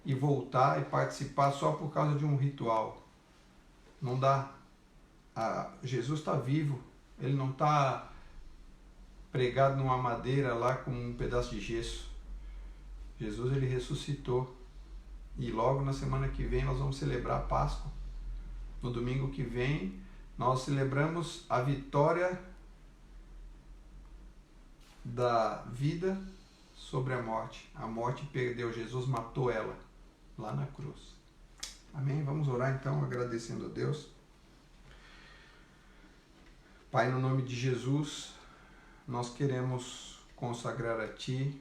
e voltar e participar só por causa de um ritual. Não dá. Jesus está vivo. Ele não está pregado numa madeira lá com um pedaço de gesso. Jesus, ele ressuscitou. E logo na semana que vem nós vamos celebrar a Páscoa. No domingo que vem nós celebramos a vitória da vida sobre a morte. A morte perdeu, Jesus matou ela lá na cruz. Amém? Vamos orar então, agradecendo a Deus. Pai, no nome de Jesus, nós queremos consagrar a Ti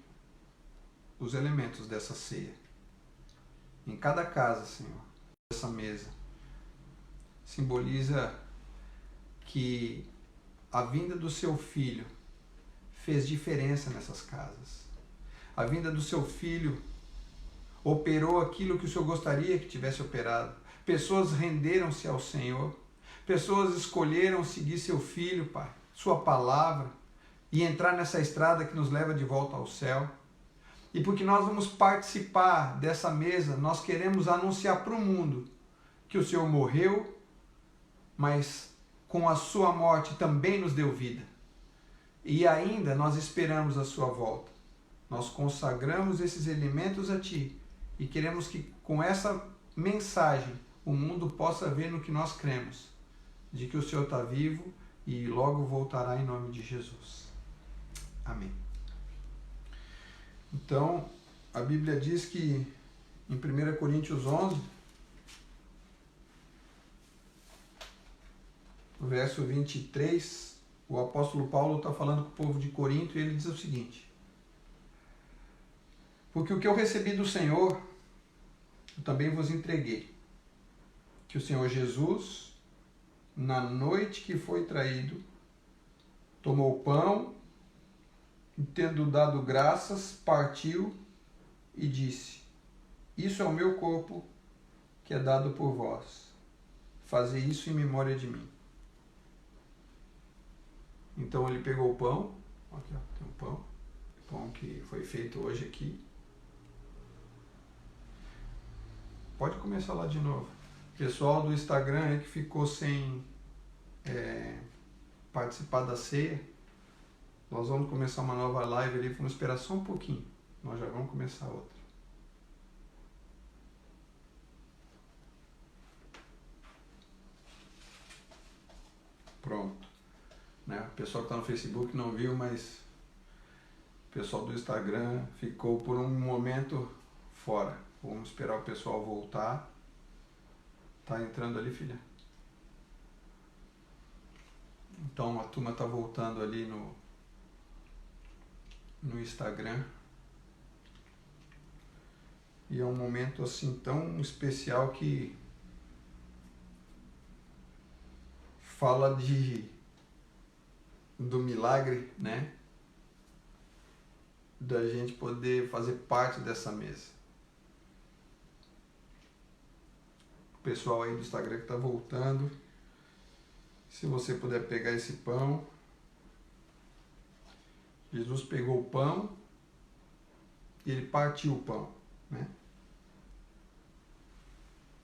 os elementos dessa ceia. Em cada casa, Senhor, essa mesa simboliza que a vinda do Seu Filho fez diferença nessas casas. A vinda do Seu Filho operou aquilo que o Senhor gostaria que tivesse operado. Pessoas renderam-se ao Senhor. Pessoas escolheram seguir Seu Filho, Pai, Sua palavra, e entrar nessa estrada que nos leva de volta ao céu. E porque nós vamos participar dessa mesa, nós queremos anunciar para o mundo que o Senhor morreu, mas com a Sua morte também nos deu vida. E ainda nós esperamos a Sua volta. Nós consagramos esses elementos a Ti e queremos que com essa mensagem o mundo possa ver no que nós cremos, de que o Senhor está vivo e logo voltará em nome de Jesus. Amém. Então, a Bíblia diz que em 1 Coríntios 11, no verso 23, o apóstolo Paulo está falando com o povo de Corinto e ele diz o seguinte: porque o que eu recebi do Senhor, eu também vos entreguei, que o Senhor Jesus, na noite que foi traído, tomou o pão e, tendo dado graças, partiu e disse: isso é o meu corpo que é dado por vós. fazer isso em memória de mim. Então ele pegou o pão, aqui ó, tem um pão que foi feito hoje aqui. Pode começar lá de novo. Pessoal do Instagram aí que ficou sem participar da ceia, nós vamos começar uma nova live ali, vamos esperar só um pouquinho, nós já vamos começar outra. Pronto. Né? O pessoal que está no Facebook não viu, mas o pessoal do Instagram ficou por um momento fora. Vamos esperar o pessoal voltar. Tá entrando ali, filha? Então a turma tá voltando ali no Instagram. E é um momento assim tão especial que fala do milagre, né? Da gente poder fazer parte dessa mesa. O pessoal aí do Instagram que está voltando, se você puder pegar esse pão. Jesus pegou o pão e ele partiu o pão, né?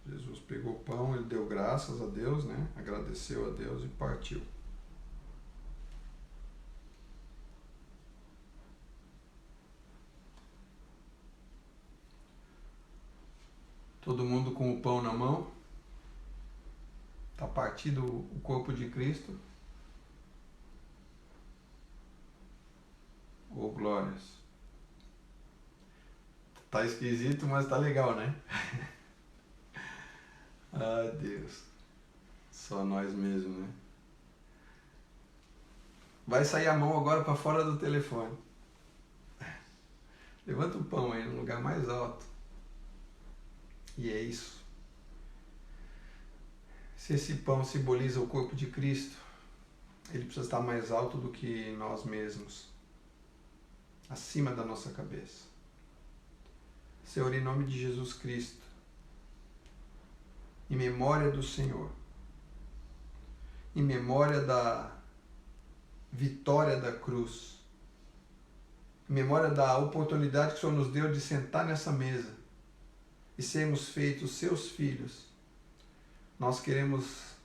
Jesus pegou o pão, ele deu graças a Deus, né? Agradeceu a Deus e partiu. Todo mundo com o pão na mão. Está partido o corpo de Cristo. Oh, glórias. Tá esquisito, mas tá legal, né? Ah, Deus. Só nós mesmo, né? Vai sair a mão agora para fora do telefone. Levanta o pão aí no lugar mais alto. E é isso. Se esse pão simboliza o corpo de Cristo, ele precisa estar mais alto do que nós mesmos, acima da nossa cabeça. Senhor, em nome de Jesus Cristo, em memória do Senhor, em memória da vitória da cruz, em memória da oportunidade que o Senhor nos deu de sentar nessa mesa e sermos feitos seus filhos, nós queremos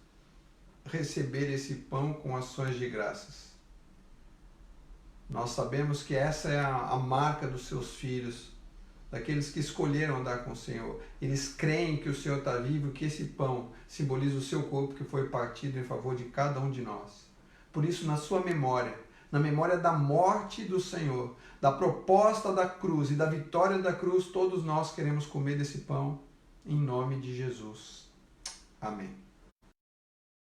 receber esse pão com ações de graças. Nós sabemos que essa é a marca dos seus filhos, daqueles que escolheram andar com o Senhor. Eles creem que o Senhor está vivo e que esse pão simboliza o seu corpo que foi partido em favor de cada um de nós. Por isso, na sua memória, na memória da morte do Senhor, da proposta da cruz e da vitória da cruz, todos nós queremos comer desse pão em nome de Jesus. Amém.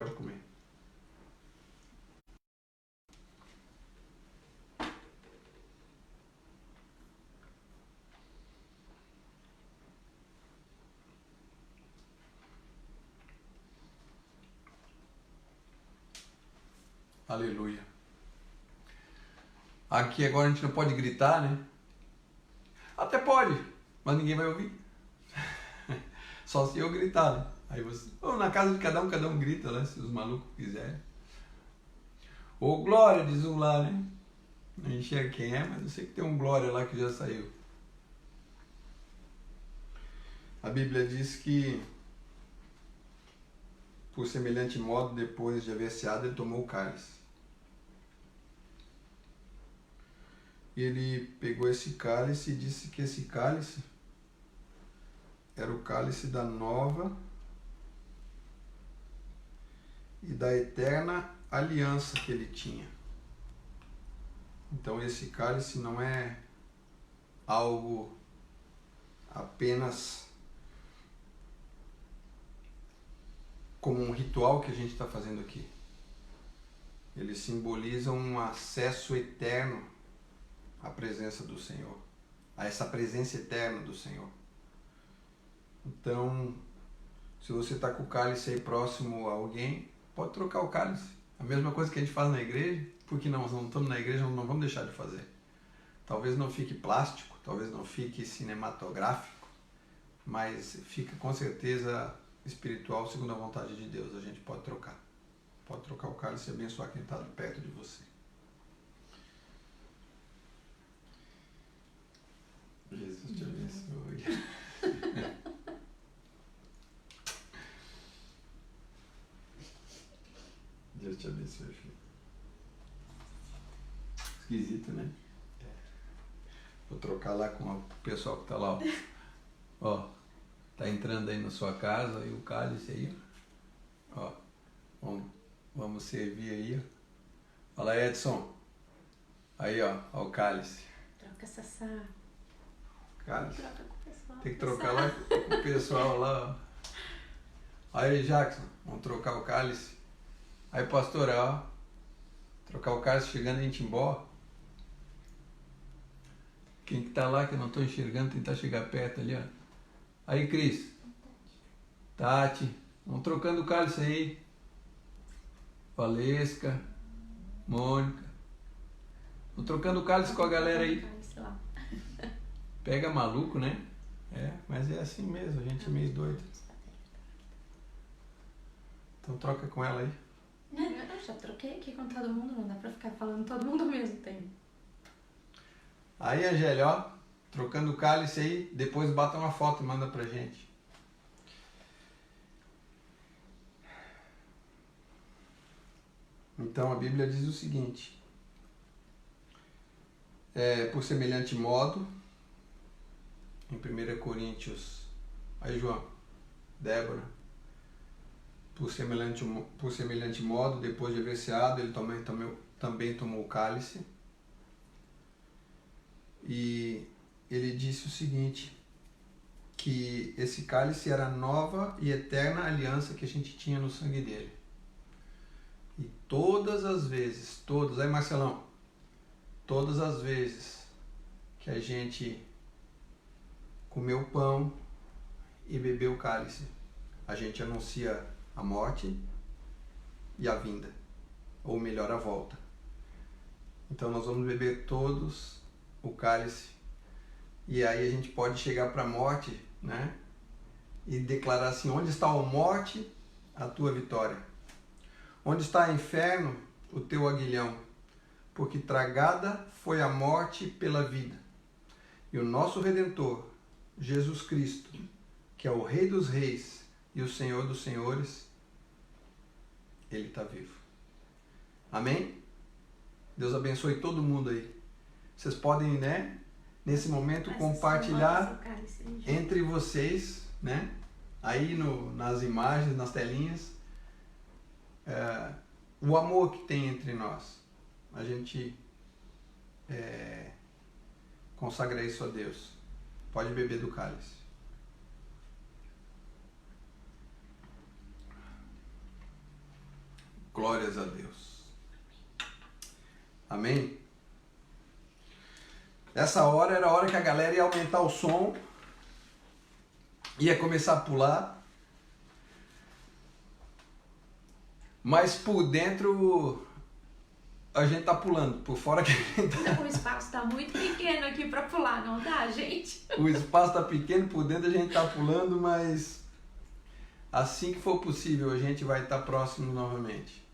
Pode comer. Aleluia. Aqui agora a gente não pode gritar, né? Até pode, mas ninguém vai ouvir. Só se eu gritar, né? Aí você... Ou na casa de cada um grita, né? Se os malucos quiserem. Ô Glória, diz um lá, né? Não enxerga quem é, mas eu sei que tem um Glória lá que já saiu. A Bíblia diz que, por semelhante modo, depois de haver ceado, ele tomou o cálice. E ele pegou esse cálice e disse que esse cálice era o cálice da nova e da eterna aliança que ele tinha. Então esse cálice não é algo apenas como um ritual que a gente está fazendo aqui. Ele simboliza um acesso eterno à presença do Senhor, a essa presença eterna do Senhor. Então, se você está com o cálice aí próximo a alguém, pode trocar o cálice. A mesma coisa que a gente faz na igreja, porque nós não estamos na igreja, não vamos deixar de fazer. Talvez não fique plástico, talvez não fique cinematográfico, mas fica com certeza espiritual segundo a vontade de Deus. A gente pode trocar. Pode trocar o cálice e abençoar quem está perto de você. Jesus te abençoe. Deus te abençoe, filho. Esquisito, né? Vou trocar lá com o pessoal que tá lá, ó. Ó, tá entrando aí na sua casa, aí o cálice aí, ó. Vamos servir aí, ó. Fala, Edson. Aí, ó o cálice. Troca Sassá. Cálice. Troca com o pessoal. Tem que trocar lá com o pessoal lá, ó. Aí, Jackson, vamos trocar o cálice. Aí, pastor, ó. Trocar o cálice chegando em Timbó. Quem que tá lá que eu não tô enxergando, tentar chegar perto ali, ó. Aí, Cris. Tati. Vamos trocando o cálice aí. Valesca. Mônica. Vamos trocando o cálice com a galera aí. Pega maluco, né? É, mas é assim mesmo, a gente é meio doido. Então troca com ela aí. Eu já troquei aqui com todo mundo, não dá pra ficar falando todo mundo ao mesmo tempo. Aí, Angélia, ó, trocando o cálice aí, depois bata uma foto e manda pra gente. Então a Bíblia diz o seguinte: por semelhante modo, em 1 Coríntios, aí João, Débora, por semelhante modo, depois de haver ceado, ele também tomou o cálice. E ele disse o seguinte, que esse cálice era a nova e eterna aliança que a gente tinha no sangue dele. E todas as vezes, aí Marcelão, todas as vezes que a gente comeu pão e bebeu o cálice, a gente anuncia a morte e a vinda, ou melhor, a volta. Então nós vamos beber todos o cálice, e aí a gente pode chegar para a morte, né? E declarar assim: onde está a morte, a tua vitória? Onde está o inferno, o teu aguilhão? Porque tragada foi a morte pela vida. E o nosso Redentor, Jesus Cristo, que é o Rei dos Reis e o Senhor dos Senhores, Ele está vivo. Amém? Deus abençoe todo mundo aí. Vocês podem, né, nesse momento, compartilhar entre vocês, né, aí nas imagens, nas telinhas, o amor que tem entre nós. A gente consagra isso a Deus. Pode beber do cálice. Glórias a Deus. Amém? Essa hora era a hora que a galera ia aumentar o som, ia começar a pular, mas por dentro a gente tá pulando, por fora que a gente tá... O espaço tá muito pequeno aqui pra pular, não dá, gente? O espaço tá pequeno, por dentro a gente tá pulando, mas assim que for possível a gente vai estar próximo novamente.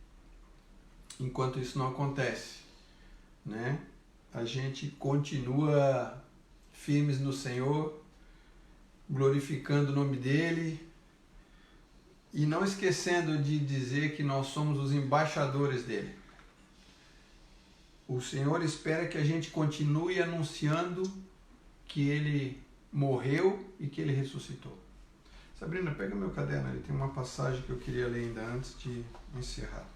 Enquanto isso não acontece, né? A gente continua firmes no Senhor, glorificando o nome dEle e não esquecendo de dizer que nós somos os embaixadores dEle. O Senhor espera que a gente continue anunciando que Ele morreu e que Ele ressuscitou. Sabrina, pega meu caderno ali, tem uma passagem que eu queria ler ainda antes de encerrar.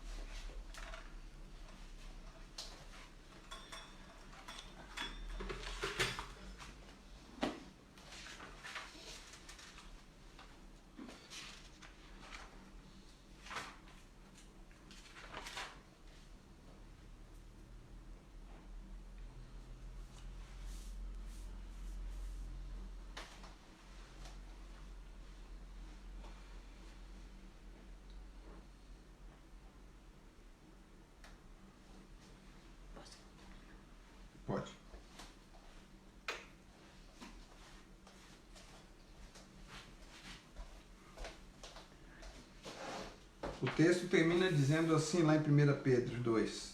O texto termina dizendo assim lá em 1 Pedro 2.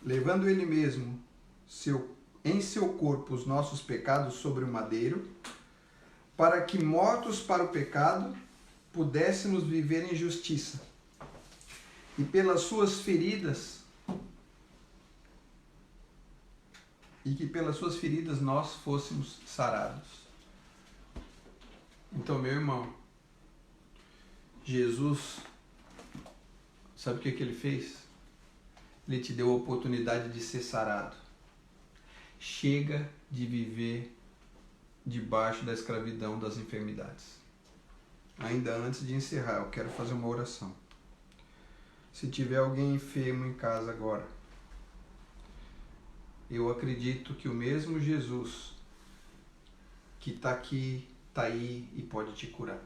Levando ele mesmo em seu corpo os nossos pecados sobre o madeiro, para que, mortos para o pecado, pudéssemos viver em justiça. E pelas suas feridas, nós fôssemos sarados. Então, meu irmão, Jesus, sabe o que ele fez? Ele te deu a oportunidade de ser sarado. Chega de viver debaixo da escravidão das enfermidades. Ainda antes de encerrar, eu quero fazer uma oração. Se tiver alguém enfermo em casa agora, eu acredito que o mesmo Jesus que está aqui, está aí e pode te curar.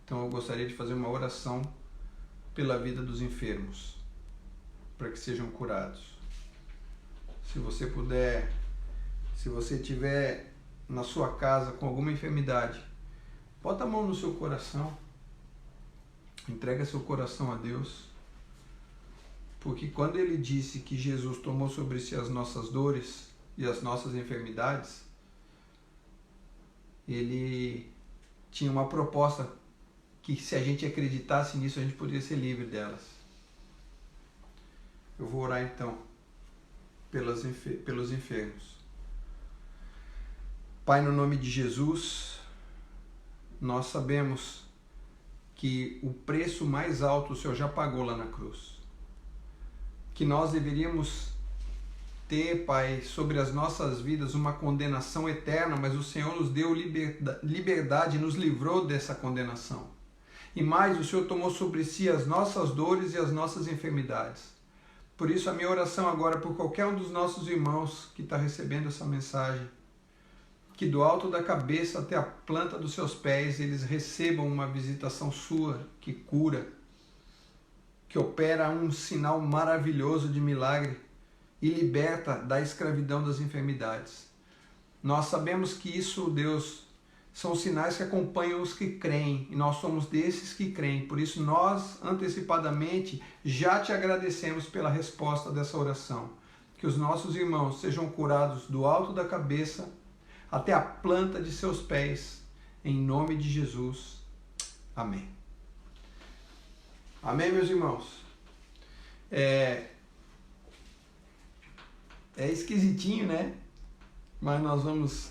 Então eu gostaria de fazer uma oração pela vida dos enfermos, para que sejam curados. Se você puder, se você tiver na sua casa com alguma enfermidade, bota a mão no seu coração, entrega seu coração a Deus, porque quando ele disse que Jesus tomou sobre si as nossas dores e as nossas enfermidades, ele tinha uma proposta que, se a gente acreditasse nisso, a gente poderia ser livre delas. Eu vou orar então pelos enfermos. Pai, no nome de Jesus, nós sabemos que o preço mais alto o Senhor já pagou lá na cruz. Que nós deveríamos ter, Pai, sobre as nossas vidas uma condenação eterna, mas o Senhor nos deu liberdade, nos livrou dessa condenação. E mais, o Senhor tomou sobre si as nossas dores e as nossas enfermidades. Por isso, a minha oração agora por qualquer um dos nossos irmãos que está recebendo essa mensagem, que do alto da cabeça até a planta dos seus pés eles recebam uma visitação sua que cura, que opera um sinal maravilhoso de milagre e liberta da escravidão das enfermidades. Nós sabemos que isso, Deus, são sinais que acompanham os que creem, e nós somos desses que creem. Por isso nós, antecipadamente, já te agradecemos pela resposta dessa oração. Que os nossos irmãos sejam curados do alto da cabeça até a planta de seus pés, em nome de Jesus. Amém. Amém, meus irmãos? É esquisitinho, né? Mas nós vamos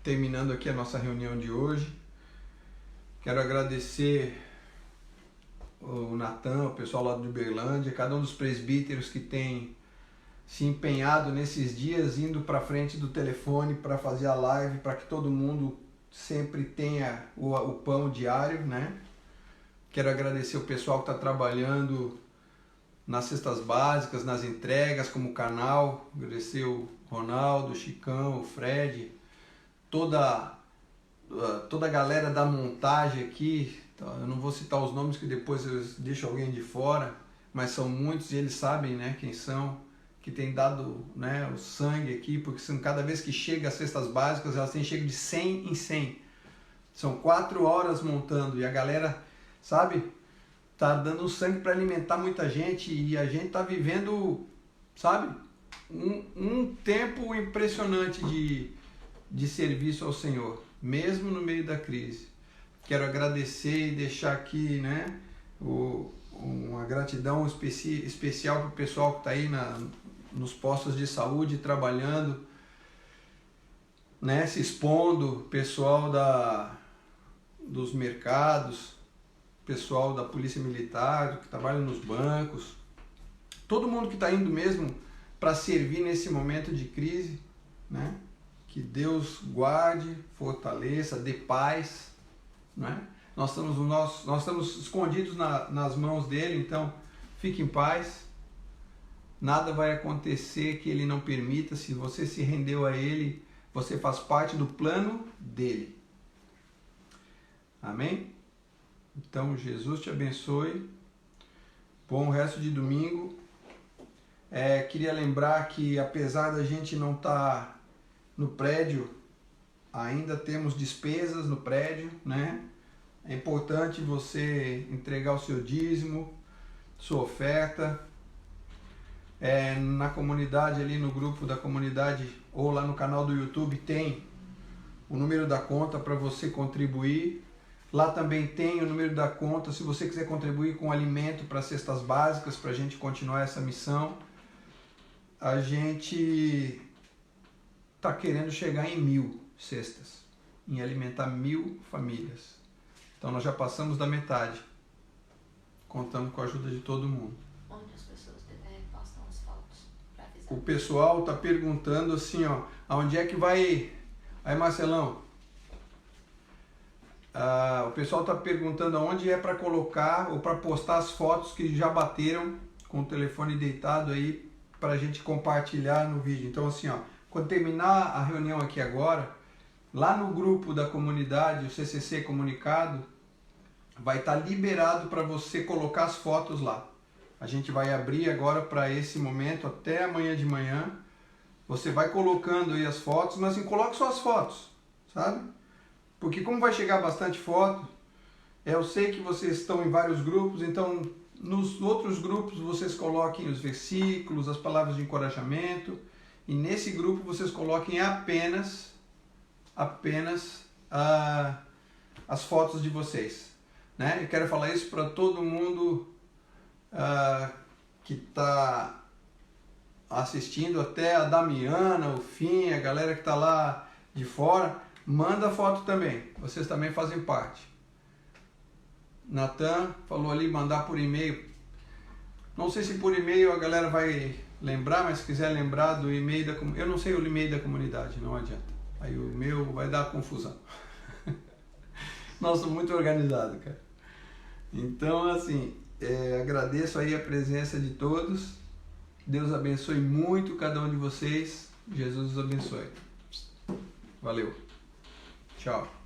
terminando aqui a nossa reunião de hoje. Quero agradecer o Natan, o pessoal lá de Uberlândia, cada um dos presbíteros que tem se empenhado nesses dias, indo para frente do telefone para fazer a live, para que todo mundo sempre tenha o pão diário, né? Quero agradecer o pessoal que está trabalhando nas cestas básicas, nas entregas, como o canal. Agradecer o Ronaldo, o Chicão, o Fred, toda a galera da montagem aqui. Eu não vou citar os nomes que depois eu deixo alguém de fora, mas são muitos e eles sabem, né, quem são, que tem dado, né, o sangue aqui, porque cada vez que chega as cestas básicas, elas têm chego de 100 em 100. São 4 horas montando e a galera, sabe, tá dando sangue para alimentar muita gente, e a gente tá vivendo, sabe, um tempo impressionante de serviço ao Senhor, mesmo no meio da crise. Quero agradecer e deixar aqui, né, uma gratidão especial para o pessoal que está aí nos postos de saúde trabalhando, né, se expondo, pessoal dos mercados, pessoal da Polícia Militar que trabalha nos bancos, todo mundo que está indo mesmo para servir nesse momento de crise, né? Que Deus guarde, fortaleça, dê paz, né? Nós estamos escondidos nas mãos dele, então fique em paz. Nada vai acontecer que ele não permita. Se você se rendeu a ele, você faz parte do plano dele. Amém? Então, Jesus te abençoe. Bom resto de domingo. Queria lembrar que, apesar da gente não estar no prédio, ainda temos despesas no prédio, né? É importante você entregar o seu dízimo, sua oferta. Na comunidade, ali no grupo da comunidade ou lá no canal do YouTube tem o número da conta para você contribuir. Lá também tem o número da conta se você quiser contribuir com alimento para cestas básicas, para a gente continuar essa missão. A gente está querendo chegar em 1000 cestas, em alimentar 1000 famílias. Então nós já passamos da metade. Contamos com a ajuda de todo mundo. Onde as pessoas postam as fotos para avisar? O pessoal está perguntando assim, ó, aonde é que vai... Aí, Marcelão, o pessoal está perguntando aonde é para colocar ou para postar as fotos que já bateram com o telefone deitado aí para a gente compartilhar no vídeo. Então assim, ó, quando terminar a reunião aqui agora, lá no grupo da comunidade, o CCC Comunicado, vai estar liberado para você colocar as fotos lá. A gente vai abrir agora para esse momento até amanhã de manhã. Você vai colocando aí as fotos, mas assim, coloque só as fotos, sabe? Porque como vai chegar bastante foto, eu sei que vocês estão em vários grupos, então nos outros grupos vocês coloquem os versículos, as palavras de encorajamento, e nesse grupo vocês coloquem apenas as fotos de vocês, né? Eu quero falar isso para todo mundo que está assistindo, até a Damiana, o Fim, a galera que está lá de fora, manda foto também, vocês também fazem parte. Natan falou ali mandar por e-mail. Não sei se por e-mail a galera vai lembrar, mas se quiser lembrar do e-mail da comunidade, eu não sei o e-mail da comunidade, não adianta. Aí o meu vai dar confusão. Nós somos muito organizados, cara. Então, assim, agradeço aí a presença de todos. Deus abençoe muito cada um de vocês. Jesus os abençoe. Valeu. Tchau.